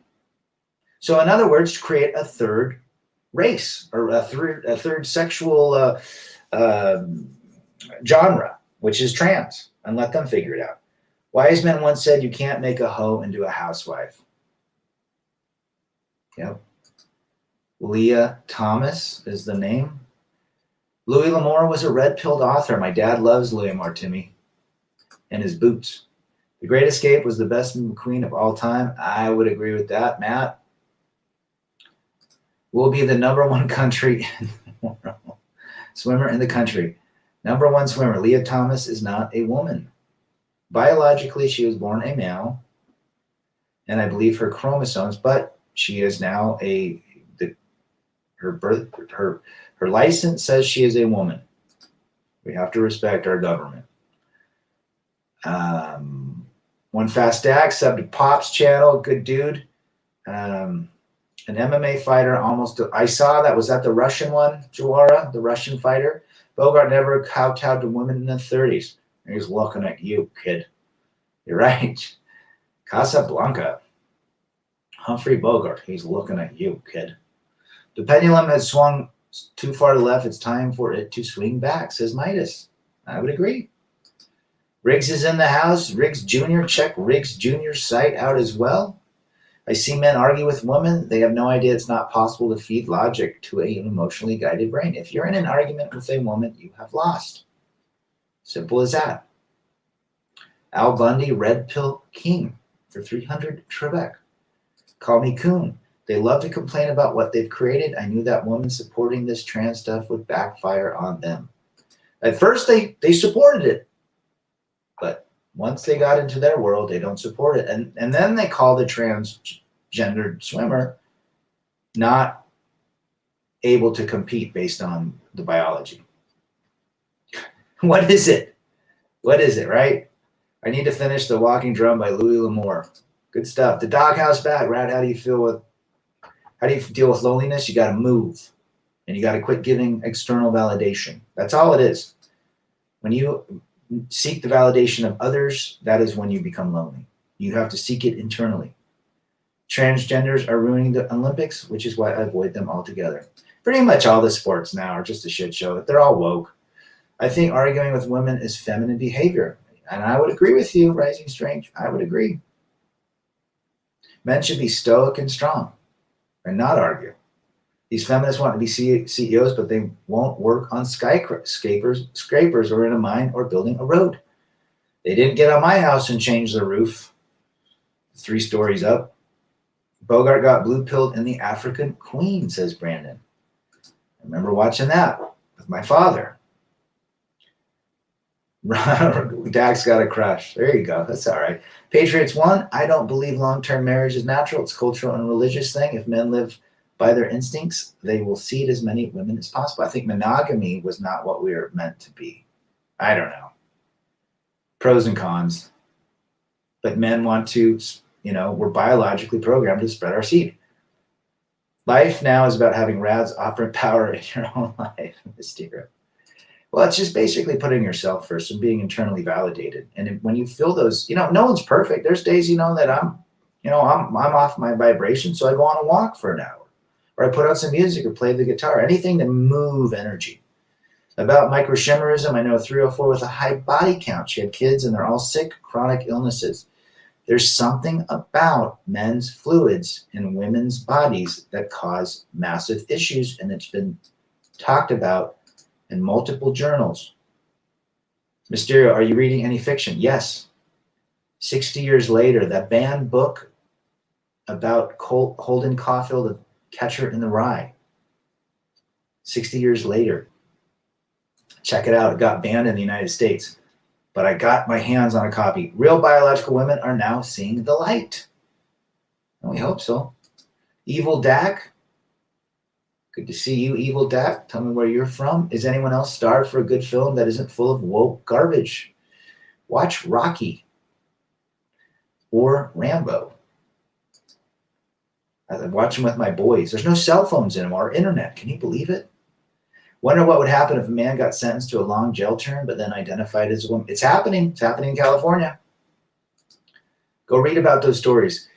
So in other words, create a third race or a third sexual genre, which is trans, and let them figure it out. Wise men once said you can't make a hoe into a housewife. Yep. Leah Thomas is the name. Louis L'Amour was a red-pilled author. My dad loves Louis L'Amour, Timmy, and his boots. The Great Escape was the best McQueen of all time. I would agree with that, Matt. We'll be the #1 country swimmer in the country. #1 swimmer. Leah Thomas is not a woman. Biologically, she was born a male, and I believe her chromosomes, but she is now her license says she is a woman. We have to respect our government. One Fast Dax, sub to Pop's channel, good dude. An MMA fighter almost, I saw that, was that the Russian one, Jawara, the Russian fighter? Bogart never kowtowed to women in the 30s. He's looking at you, kid. You're right. Casablanca. Humphrey Bogart, he's looking at you, kid. The pendulum has swung too far to the left. It's time for it to swing back, says Midas. I would agree. Riggs is in the house. Riggs Jr. Check Riggs Jr.'s site out as well. I see men argue with women. They have no idea it's not possible to feed logic to an emotionally guided brain. If you're in an argument with a woman, you have lost. Simple as that. Al Bundy, Red Pill King. for 300 Trebek. Call me coon. They love to complain about what they've created. I knew that women supporting this trans stuff would backfire on them. At first, they supported it, but once they got into their world, they don't support it. And then they call the transgendered swimmer not able to compete based on the biology. What is it? What is it, right? I need to finish The Walking Drum by Louis L'Amour. Good stuff. The Doghouse back, Brad. How do you deal with loneliness? You got to move, and you got to quit giving external validation. That's all it is. When you seek the validation of others, that is when you become lonely. You have to seek it internally. Transgenders are ruining the Olympics, which is why I avoid them altogether. Pretty much all the sports now are just a shit show. They're all woke. I think arguing with women is feminine behavior. And I would agree with you, Rising Strange. I would agree. Men should be stoic and strong and not argue. These feminists want to be CEOs, but they won't work on skyscrapers or in a mine or building a road. They didn't get on my house and change the roof 3 stories up. Bogart got blue-pilled in The African Queen, says Brandon. I remember watching that with my father. Dax got a crush. There you go. That's all right. Patriots 1, I don't believe long-term marriage is natural. It's a cultural and religious thing. If men live by their instincts, they will seed as many women as possible. I think monogamy was not what we were meant to be. I don't know. Pros and cons. But men want to, we're biologically programmed to spread our seed. Life now is about having Rad's operant power in your own life, Mysterio. Well, it's just basically putting yourself first and being internally validated. And when you feel those, no one's perfect. There's days, that I'm off my vibration, so I go on a walk for an hour, or I put on some music or play the guitar, anything to move energy. About microchimerism, I know 304 with a high body count. She had kids, and they're all sick, chronic illnesses. There's something about men's fluids in women's bodies that cause massive issues, and it's been talked about in multiple journals. Mysterio, are you reading any fiction? Yes. 60 years later, that banned book about Holden Caulfield, The Catcher in the Rye. 60 years later. Check it out. It got banned in the United States. But I got my hands on a copy. Real biological women are now seeing the light. And we hope so. Evil Dak. Good to see you, Evil Dak. Tell me where you're from. Is anyone else starved for a good film that isn't full of woke garbage? Watch Rocky or Rambo. I'm watching with my boys. There's no cell phones anymore or internet. Can you believe it? Wonder what would happen if a man got sentenced to a long jail term but then identified as a woman. It's happening. It's happening in California. Go read about those stories.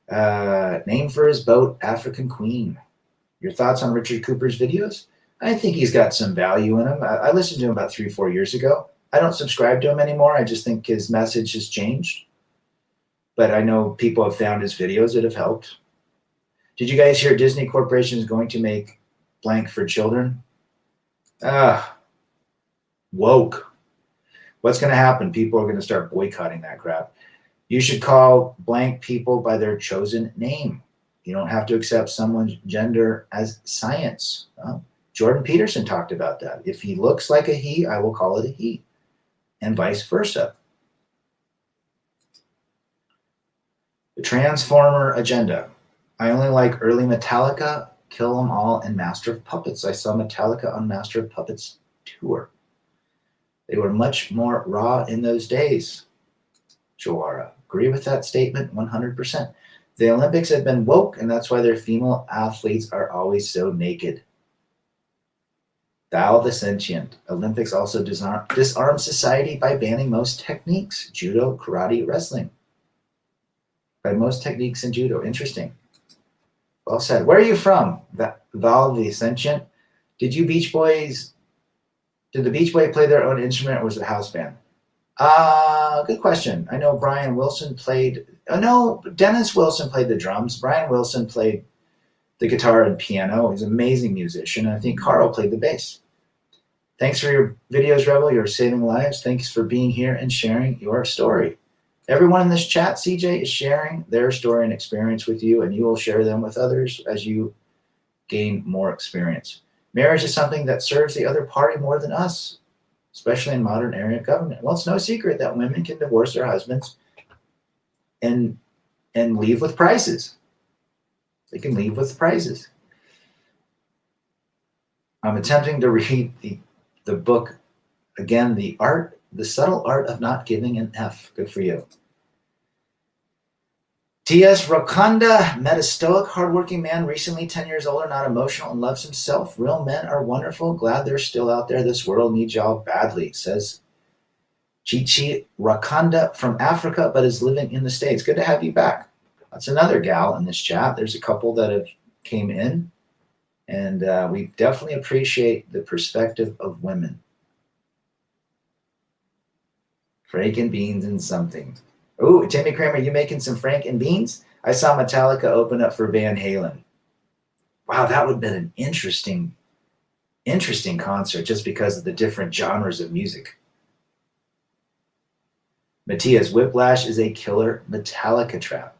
Name for his boat, African Queen. Your thoughts on Richard Cooper's videos? I think he's got some value in him. I listened to him about 3-4 years ago. I don't subscribe to him anymore. I just think his message has changed. But I know people have found his videos that have helped. Did you guys hear Disney Corporation is going to make blank for children? Woke. What's going to happen? People are going to start boycotting that crap. You should call blank people by their chosen name. You don't have to accept someone's gender as science. Jordan Peterson talked about that. If he looks like a he, I will call it a he, and vice versa. The Transformer Agenda. I only like early Metallica, Kill 'Em All, and Master of Puppets. I saw Metallica on Master of Puppets tour. They were much more raw in those days. Joara. Agree with that statement 100%. The Olympics have been woke, and that's why their female athletes are always so naked. Thou the Sentient. Olympics also disarm society by banning most techniques. Judo, karate, wrestling. By most techniques in judo. Interesting. Well said. Where are you from? Val the Sentient. Did the Beach Boys play their own instrument, or was it a house band? Good question. I know Brian Wilson played. No, Dennis Wilson played the drums. Brian Wilson played the guitar and piano. He's an amazing musician. I think Carl played the bass. Thanks for your videos, Rebel. You're saving lives. Thanks for being here and sharing your story. Everyone in this chat, CJ, is sharing their story and experience with you, and you will share them with others as you gain more experience. Marriage is something that serves the other party more than us, especially in modern area government. Well, it's no secret that women can divorce their husbands and leave with prizes. They can leave with prizes. I'm attempting to read the book again, The Subtle Art of Not Giving an F. Good for you. T.S. Rakanda met a stoic, hardworking man, recently 10 years older, not emotional, and loves himself. Real men are wonderful. Glad they're still out there. This world needs y'all badly, says Chichi Rakanda from Africa, but is living in the States. Good to have you back. That's another gal in this chat. There's a couple that have came in, and we definitely appreciate the perspective of women. Frank and beans and something. Oh, Timmy Kramer, you making some Frank and beans? I saw Metallica open up for Van Halen. Wow, that would have been an interesting concert just because of the different genres of music. Matthias, Whiplash is a killer Metallica trap.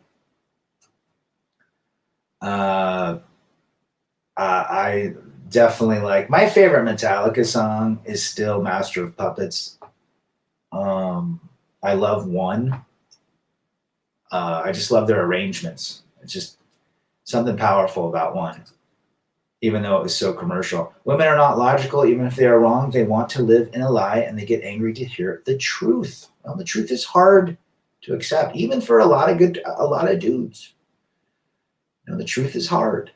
I definitely like, my favorite Metallica song is still Master of Puppets. I love One. I just love their arrangements. It's just something powerful about One, even though it was so commercial. Women are not logical. Even if they are wrong, they want to live in a lie, and they get angry to hear the truth. Well, the truth is hard to accept, even for a lot of dudes. You know, the truth is hard.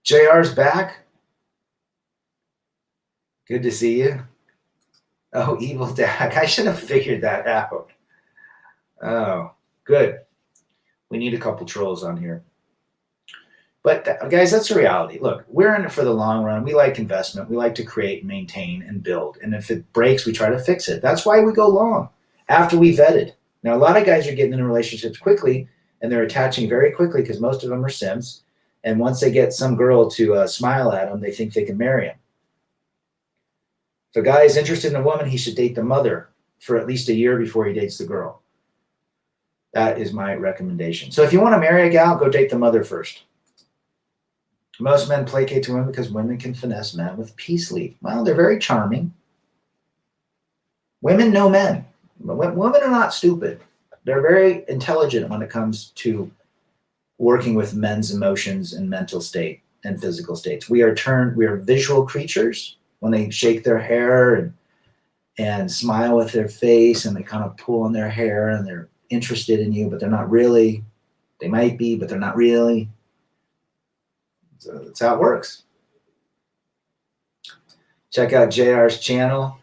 JR's back. Good to see you. Oh, Evil Dak. I should have figured that out. Oh, good. We need a couple trolls on here. But guys, that's the reality. Look, we're in it for the long run. We like investment. We like to create, maintain, and build. And if it breaks, we try to fix it. That's why we go long after we vetted. Now, a lot of guys are getting into relationships quickly, and they're attaching very quickly because most of them are simps. And once they get some girl to smile at them, they think they can marry him. If a guy is interested in a woman, he should date the mother for at least a year before he dates the girl. That is my recommendation. So if you want to marry a gal, go date the mother first. Most men placate to women because women can finesse men with peace leave. Well, they're very charming. Women know men. Women are not stupid. They're very intelligent when it comes to working with men's emotions and mental state and physical states. We are visual creatures. When they shake their hair and smile with their face, and they kind of pull on their hair, and they're interested in you, but they're not really. They might be, but they're not really. So that's how it works. Check out JR's channel.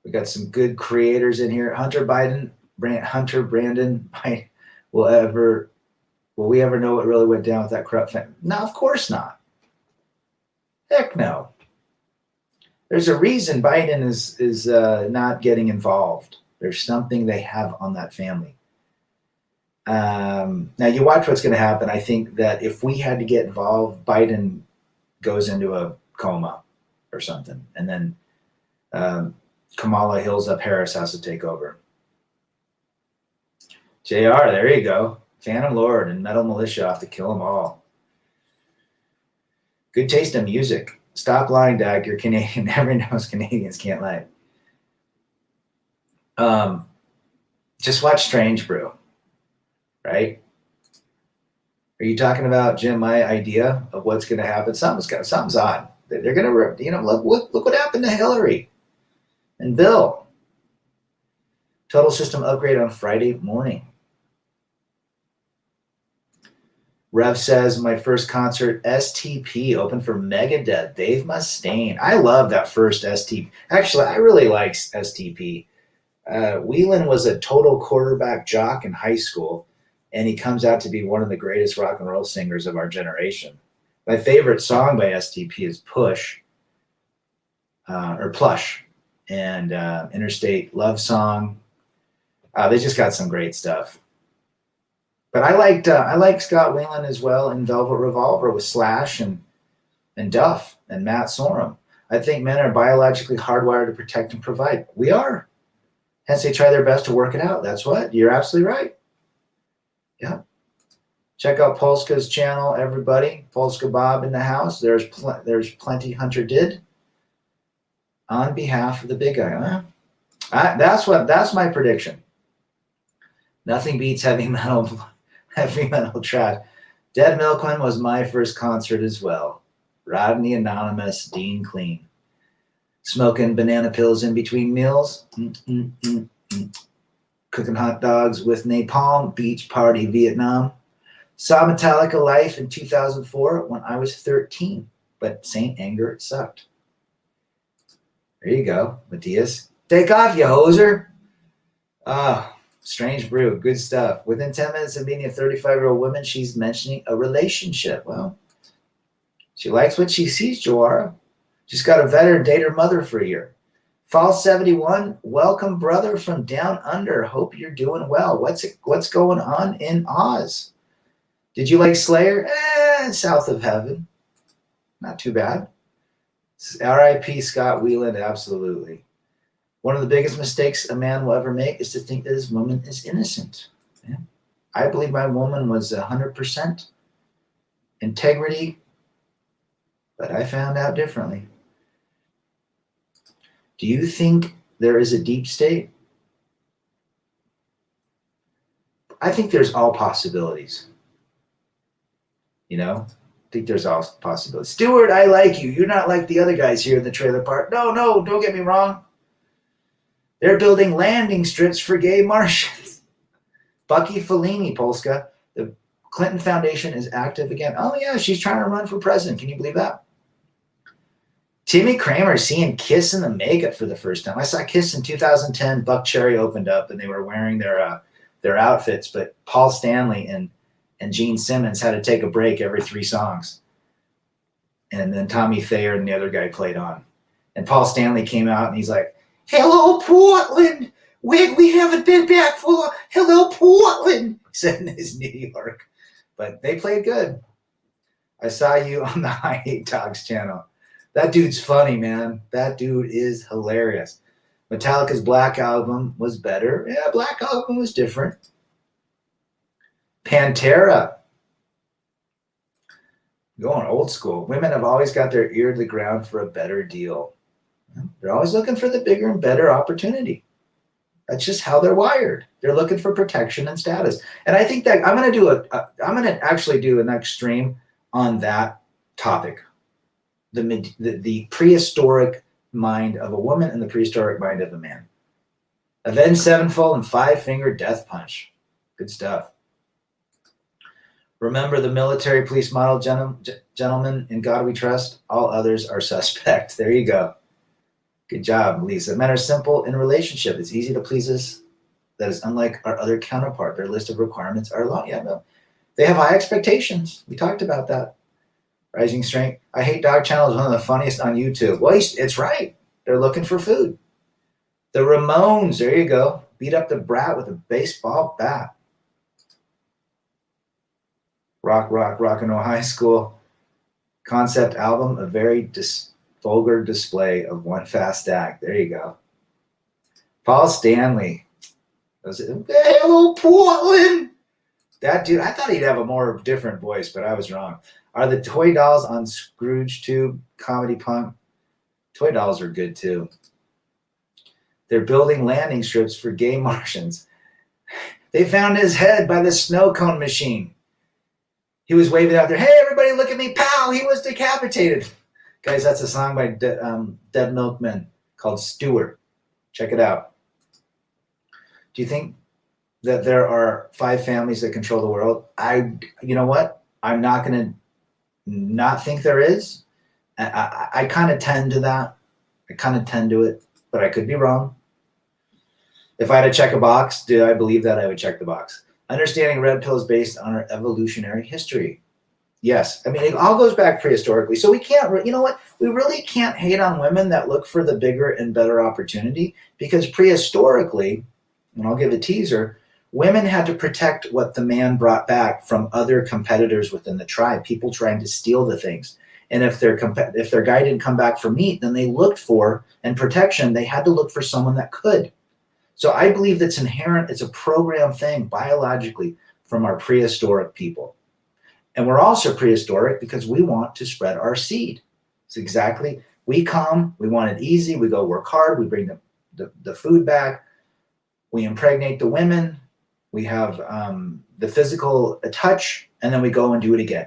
We got some good creators in here. Hunter Brandon, will we ever know what really went down with that corrupt family? No, of course not. Heck no. There's a reason Biden is not getting involved. There's something they have on that family. Now you watch what's going to happen. I think that if we had to get involved, Biden goes into a coma or something, and then Kamala Hills Up Harris has to take over. JR, there you go. Phantom Lord and Metal Militia off to kill them all. Good taste in music. Stop lying, Dag. You're Canadian. Everyone knows Canadians can't lie. Just watch Strange Brew, right? Are you talking about, Jim, my idea of what's going to happen? Something's odd. They're going to, look what happened to Hillary and Bill. Total system upgrade on Friday morning. Rev says, my first concert, STP, open for Megadeth, Dave Mustaine. I love that first STP. Actually, I really like STP. Whelan was a total quarterback jock in high school, and he comes out to be one of the greatest rock and roll singers of our generation. My favorite song by STP is Plush, and Interstate Love Song. They just got some great stuff. But I liked Scott Weiland as well in Velvet Revolver with Slash and Duff and Matt Sorum. I think men are biologically hardwired to protect and provide. We are. Hence, they try their best to work it out. That's what. You're absolutely right. Yeah. Check out Polska's channel, everybody. Polska Bob in the house. There's plenty Hunter did on behalf of the big guy. Huh? That's my prediction. Nothing beats heavy metal trash. Dead Milkman was my first concert as well. Rodney Anonymous, Dean Clean. Smoking banana pills in between meals. Cooking hot dogs with napalm. Beach party, Vietnam. Saw Metallica live in 2004 when I was 13, but Saint Anger sucked. There you go, Matthias. Take off, you hoser. Strange Brew, good stuff. Within 10 minutes of meeting a 35-year-old woman, she's mentioning a relationship. Well, she likes what she sees, Joara. She's got a veteran date her mother for a year. Fall 71, welcome, brother, from down under. Hope you're doing well. What's going on in Oz? Did you like Slayer? South of Heaven. Not too bad. R.I.P. Scott Weiland, absolutely. One of the biggest mistakes a man will ever make is to think that his woman is innocent. Yeah. I believe my woman was 100% integrity, but I found out differently. Do you think there is a deep state? I think there's all possibilities. I think there's all possibilities. Stuart, I like you. You're not like the other guys here in the trailer park. No, don't get me wrong. They're building landing strips for gay Martians. Bucky Fellini, Polska. The Clinton Foundation is active again. Oh, yeah, she's trying to run for president. Can you believe that? Timmy Kramer seeing Kiss in the makeup for the first time. I saw Kiss in 2010. Buck Cherry opened up, and they were wearing their outfits, but Paul Stanley and Gene Simmons had to take a break every 3 songs. And then Tommy Thayer and the other guy played on. And Paul Stanley came out, and he's like, "Hello, Portland. We haven't been back for hello, Portland," he said in his New York. But they played good. I saw you on the High 8 Dogs channel. That dude's funny, man. That dude is hilarious. Metallica's Black Album was better. Yeah, Black Album was different. Pantera. Going old school. Women have always got their ear to the ground for a better deal. They're always looking for the bigger and better opportunity. That's just how they're wired. They're looking for protection and status. And I think that I'm going to actually do a next stream on that topic. The prehistoric mind of a woman and the prehistoric mind of a man. Avenged Sevenfold and 5-Finger Death Punch. Good stuff. Remember the military police model, gentlemen, in God we trust. All others are suspect. There you go. Good job, Lisa. Men are simple in a relationship. It's easy to please us. That is unlike our other counterpart. Their list of requirements are long. Yeah, no. They have high expectations. We talked about that. Rising Strength. I Hate Dog channel is one of the funniest on YouTube. Well, it's right. They're looking for food. The Ramones. There you go. Beat up the brat with a baseball bat. Rock and Roll High School. Concept album. A very vulgar display of one fast act. There you go. Paul Stanley. Hello, Portland. That dude, I thought he'd have a more different voice, but I was wrong. Are the toy dolls on Scrooge Tube Comedy Punk? Toy dolls are good too. They're building landing strips for gay Martians. They found his head by the snow cone machine. He was waving out there, "Hey, everybody, look at me, pal. He was decapitated." Guys, that's a song by Dead Milkman called Stewart. Check it out. Do you think that there are 5 families that control the world? You know what? I'm not going to not think there is. I kind of tend to that. I kind of tend to it, but I could be wrong. If I had to check a box, do I believe that? I would check the box. Understanding red pill is based on our evolutionary history. Yes. I mean, it all goes back prehistorically. So we can't, you know what? We really can't hate on women that look for the bigger and better opportunity, because prehistorically, and I'll give a teaser, women had to protect what the man brought back from other competitors within the tribe, people trying to steal the things. And if their guy didn't come back for meat, then they looked for, and protection, they had to look for someone that could. So I believe that's inherent. It's a programmed thing biologically from our prehistoric people. And we're also prehistoric because we want to spread our seed. It's exactly, we come, we want it easy, we go work hard, we bring the food back, we impregnate the women, we have the physical touch, and then we go and do it again.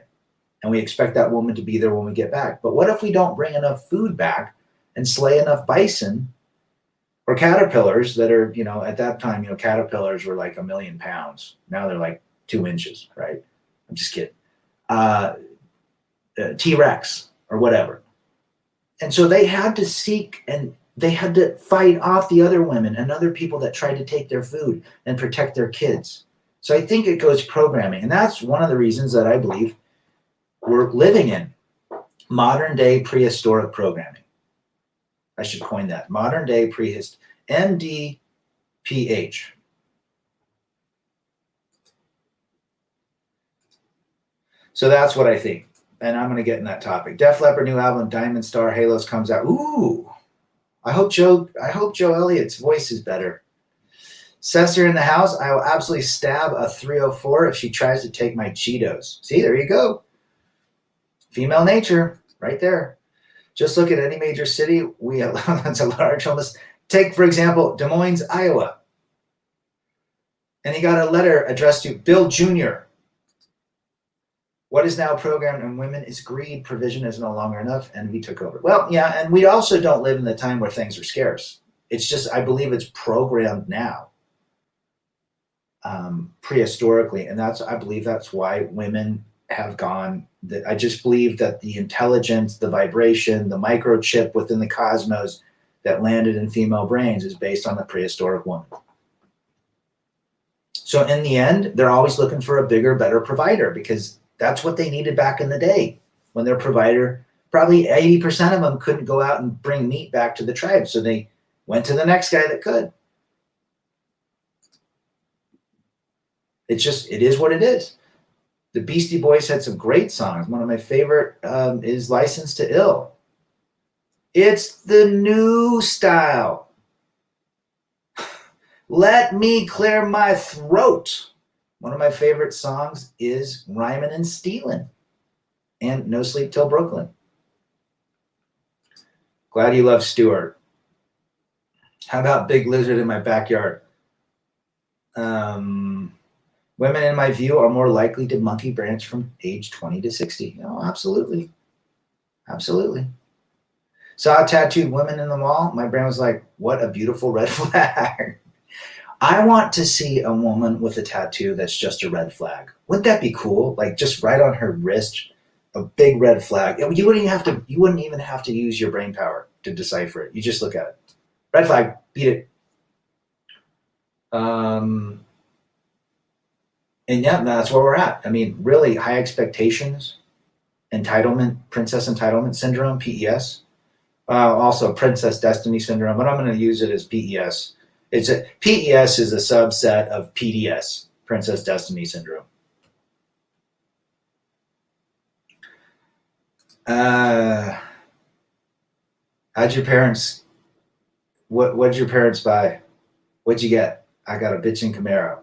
And we expect that woman to be there when we get back. But what if we don't bring enough food back and slay enough bison or caterpillars that are, at that time, caterpillars were like 1,000,000 pounds. Now they're like 2 inches, right? I'm just kidding. T-Rex or whatever. And so they had to seek and they had to fight off the other women and other people that tried to take their food and protect their kids. So I think it goes programming. And that's one of the reasons that I believe we're living in modern day prehistoric programming. I should coin that. Modern day prehistoric. MDPH. So that's what I think. And I'm going to get in that topic. Def Leppard new album, Diamond Star Halos, comes out. Ooh. I hope Joe Elliott's voice is better. Cessor in the house. I will absolutely stab a 304 if she tries to take my Cheetos. See, there you go. Female nature, right there. Just look at any major city. We have that's a large homeless. Take, for example, Des Moines, Iowa. And he got a letter addressed to Bill Jr. What is now programmed in women is greed. Provision is no longer enough, and we took over. Well, yeah, and we also don't live in the time where things are scarce. It's just, I believe it's programmed now, prehistorically, and I believe that's why women have gone. I just believe that the intelligence, the vibration, the microchip within the cosmos that landed in female brains is based on the prehistoric woman. So in the end, they're always looking for a bigger, better provider because that's what they needed back in the day when their provider, probably 80% of them couldn't go out and bring meat back to the tribe. So they went to the next guy that could. It is what it is. The Beastie Boys had some great songs. One of my favorite is License to Ill. It's the new style. Let me clear my throat. One of my favorite songs is Rhymin' and Stealin' and No Sleep Till Brooklyn. Glad you love Stewart. How about Big Lizard in My Backyard? Women, in my view, are more likely to monkey branch from age 20 to 60. Oh, absolutely. Absolutely. Saw tattooed women in the mall. My brain was like, what a beautiful red flag. I want to see a woman with a tattoo that's just a red flag. Wouldn't that be cool? Like just right on her wrist, a big red flag. You wouldn't even have to use your brain power to decipher it. You just look at it. Red flag, beat it. And yeah, that's where we're at. I mean, really high expectations, entitlement, princess entitlement syndrome, PES. Also princess destiny syndrome, but I'm going to use it as PES. PES is a subset of PDS, princess destiny syndrome. How'd your parents, what'd your parents buy? What'd you get? I got a bitchin' Camaro.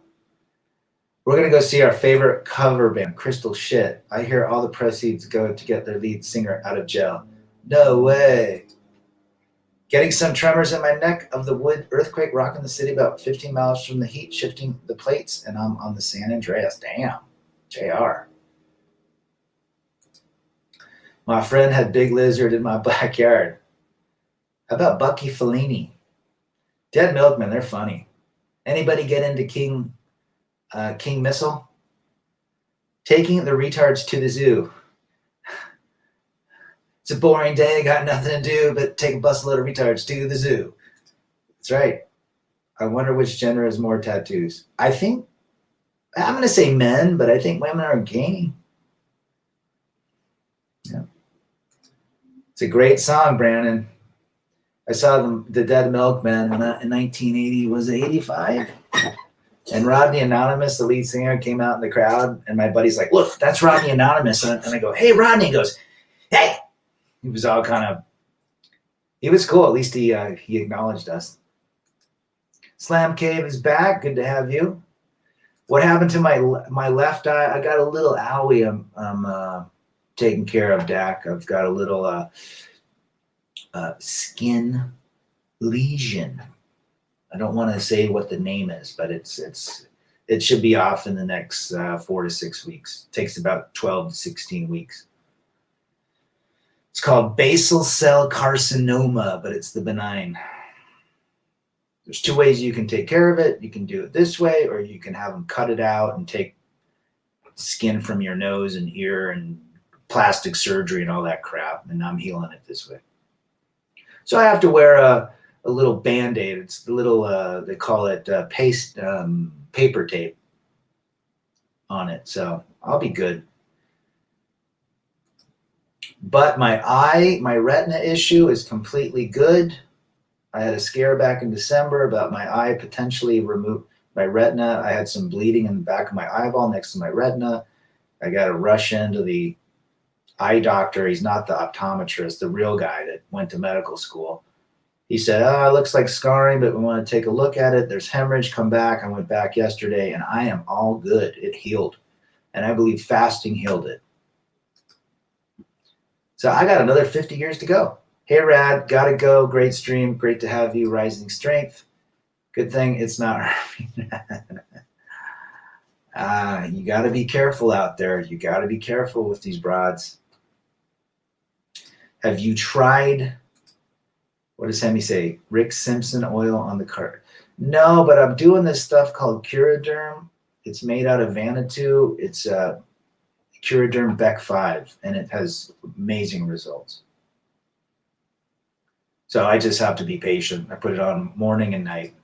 We're going to go see our favorite cover band, Crystal Shit. I hear all the proceeds go to get their lead singer out of jail. No way. Getting some tremors in my neck of the wood earthquake rocking the city about 15 miles from the heat, shifting the plates, and I'm on the San Andreas. Damn. JR. My friend had Big Lizard in my backyard. How about Bucky Fellini? Dead Milkmen, they're funny. Anybody get into King Missile? Taking the retards to the zoo. It's a boring day, got nothing to do but take a busload of retards to the zoo. That's right. I wonder which gender has more tattoos. I think, I'm going to say men, but I think women are gaining. Yeah. It's a great song, Brandon. I saw the Dead Milkmen in 1980, was it 85? And Rodney Anonymous, the lead singer, came out in the crowd, and my buddy's like, look, that's Rodney Anonymous. And I go, hey, Rodney. He goes, hey. He was all kind of, he was cool. At least he acknowledged us. Slam Cave is back. Good to have you. What happened to my left eye? I got a little owie. I'm taking care of, Dak. I've got a little skin lesion. I don't want to say what the name is, but it should be off in the next 4 to 6 weeks. It takes about 12 to 16 weeks. It's called basal cell carcinoma, but it's the benign. There's 2 ways you can take care of it. You can do it this way, or you can have them cut it out and take skin from your nose and ear and plastic surgery and all that crap. And I'm healing it this way. So I have to wear a little Band-Aid. It's the little, they call it paper tape on it. So I'll be good. But my retina issue is completely good. I had a scare back in December about my eye potentially removed my retina. I had some bleeding in the back of my eyeball next to my retina. I got to rush into the eye doctor. He's not the optometrist, the real guy that went to medical school. He said, it looks like scarring, but we want to take a look at it. There's hemorrhage. Come back. I went back yesterday, and I am all good. It healed. And I believe fasting healed it. So I got another 50 years to go. Hey, Rad, gotta go. Great stream. Great to have you. Rising strength. Good thing it's not. You got to be careful out there. You got to be careful with these broads. Have you tried, what does Hemi say? Rick Simpson oil on the cart? No, but I'm doing this stuff called Curaderm. It's made out of Vanuatu. It's Curaderm Beck 5, and it has amazing results. So I just have to be patient. I put it on morning and night.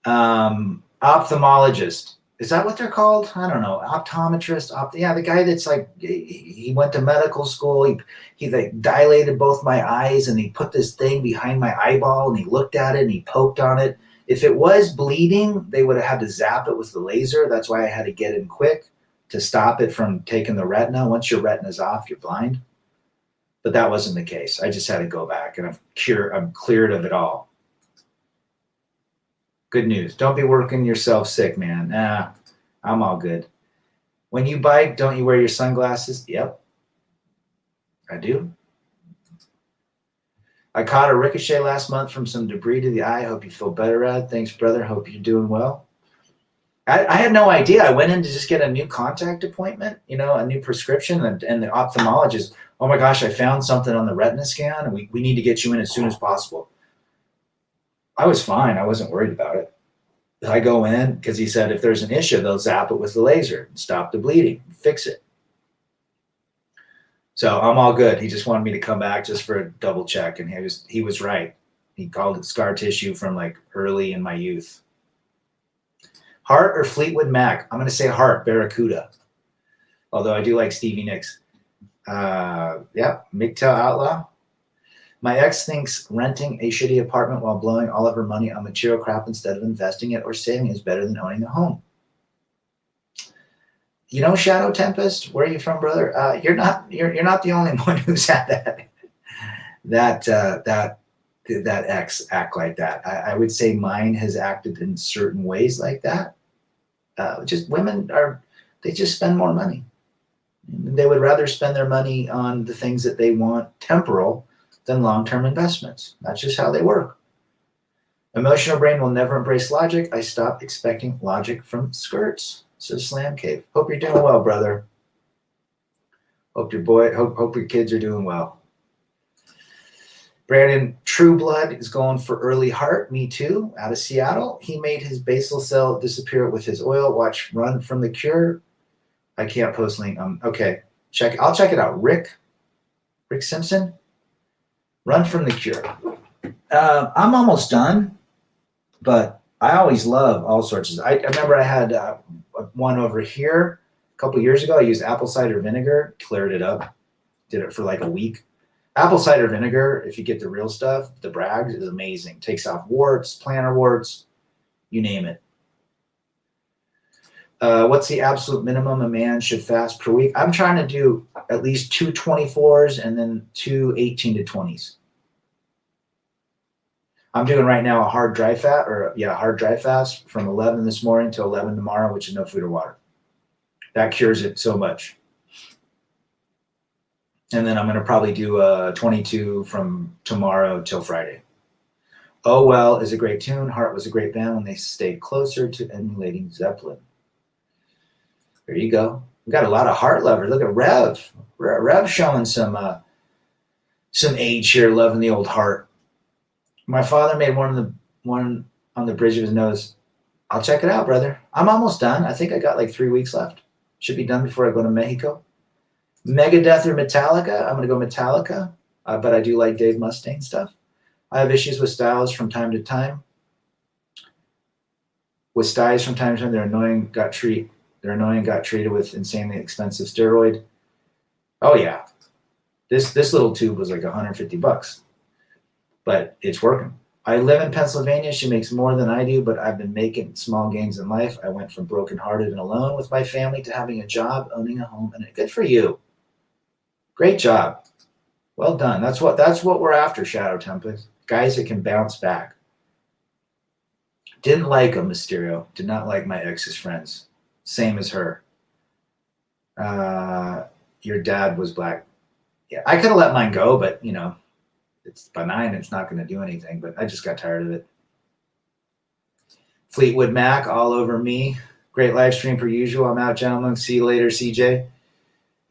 Ophthalmologist. Is that what they're called? I don't know. Optometrist. The guy that's like, he went to medical school. He like dilated both my eyes, and he put this thing behind my eyeball, and he looked at it, and he poked on it. If it was bleeding, they would have had to zap it with the laser. That's why I had to get in quick to stop it from taking the retina. Once your retina's off, you're blind. But that wasn't the case. I just had to go back, and I'm cleared of it all. Good news. Don't be working yourself sick, man. Nah, I'm all good. When you bike, don't you wear your sunglasses? Yep, I do. I caught a ricochet last month from some debris to the eye. Hope you feel better, Rad. Thanks, brother. Hope you're doing well. I had no idea. I went in to just get a new contact appointment, a new prescription, and the ophthalmologist, oh my gosh, I found something on the retina scan, and we need to get you in as soon as possible. I was fine. I wasn't worried about it. I go in because he said if there's an issue, they'll zap it with the laser, stop the bleeding, fix it. So I'm all good. He just wanted me to come back just for a double check, and he was right. He called it scar tissue from like early in my youth. Hart or Fleetwood Mac? I'm going to say Hart, Barracuda. Although I do like Stevie Nicks. MGTOW Outlaw. My ex thinks renting a shitty apartment while blowing all of her money on material crap instead of investing it or saving is better than owning a home. Shadow Tempest, where are you from, brother? You're not the only one who's had that ex act like that. I would say mine has acted in certain ways like that. Just women they just spend more money. They would rather spend their money on the things that they want temporal than long-term investments. That's just how they work. Emotional brain will never embrace logic. I stopped expecting logic from skirts. Says Slam Cave. Hope you're doing well, brother. Hope your kids are doing well. Brandon, True Blood is going for early heart. Me too. Out of Seattle. He made his basal cell disappear with his oil. Watch Run from the Cure. I can't post link. Okay. I'll check it out. Rick Simpson. Run from the Cure. I'm almost done, but I always love all sorts of. I remember I had one over here a couple years ago. I used apple cider vinegar, cleared it up, did it for like a week. Apple cider vinegar, if you get the real stuff, the Bragg's is amazing. Takes off warts, plantar warts, you name it. What's the absolute minimum a man should fast per week? I'm trying to do at least 2 24s and then 2 18 to 20s. I'm doing right now a hard dry fast from 11 this morning to 11 tomorrow, which is no food or water. That cures it so much. And then I'm going to probably do a 22 from tomorrow till Friday. Oh Well is a great tune. Heart was a great band when they stayed closer to emulating Zeppelin. There you go. We got a lot of Heart lovers. Look at Rev. Rev showing some age here, loving the old Heart. My father made one on the bridge of his nose. I'll check it out, brother. I'm almost done. I think I got like 3 weeks left. Should be done before I go to Mexico. Megadeth or Metallica? I'm going to go Metallica, but I do like Dave Mustaine stuff. I have issues with styles from time to time. With styles from time to time, they're annoying. Got treated with insanely expensive steroid. Oh yeah, this little tube was like $150, but it's working. I live in Pennsylvania. She makes more than I do, but I've been making small gains in life. I went from brokenhearted and alone with my family to having a job, owning a home, and good for you. Great job. Well done. That's what we're after, Shadow Tempest. Guys that can bounce back. Didn't like him, Mysterio. Did not like my ex's friends. Same as her. Your dad was black. Yeah, I could have let mine go, but it's benign. It's not going to do anything. But I just got tired of it. Fleetwood Mac all over me. Great live stream per usual. I'm out, gentlemen. See you later, CJ.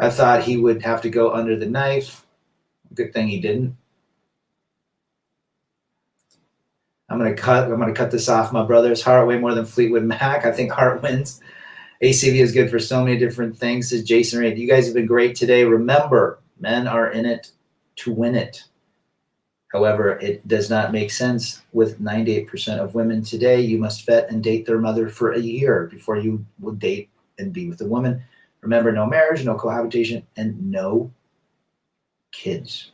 I thought he would have to go under the knife. Good thing he didn't. I'm gonna cut this off, my brothers. Heart way more than Fleetwood Mac. I think Heart wins. ACV is good for so many different things. Says Jason Reed. You guys have been great today. Remember, men are in it to win it. However, it does not make sense with 98% of women today. You must vet and date their mother for a year before you will date and be with a woman. Remember, no marriage, no cohabitation, and no kids.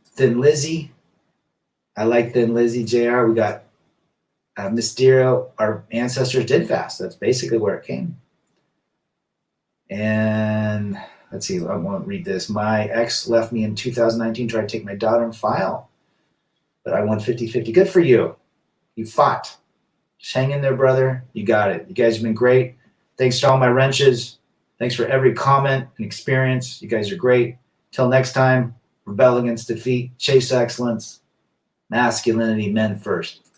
Thin Lizzy. I like Thin Lizzy, JR. We got Mysterio. Our ancestors did fast. That's basically where it came. And let's see. I won't read this. My ex left me in 2019, tried to take my daughter and file. But I won 50-50. Good for you. You fought. Just hang in there, brother. You got it. You guys have been great. Thanks to all my wrenches. Thanks for every comment and experience. You guys are great. Till next time, rebel against defeat. Chase excellence. Masculinity, men first.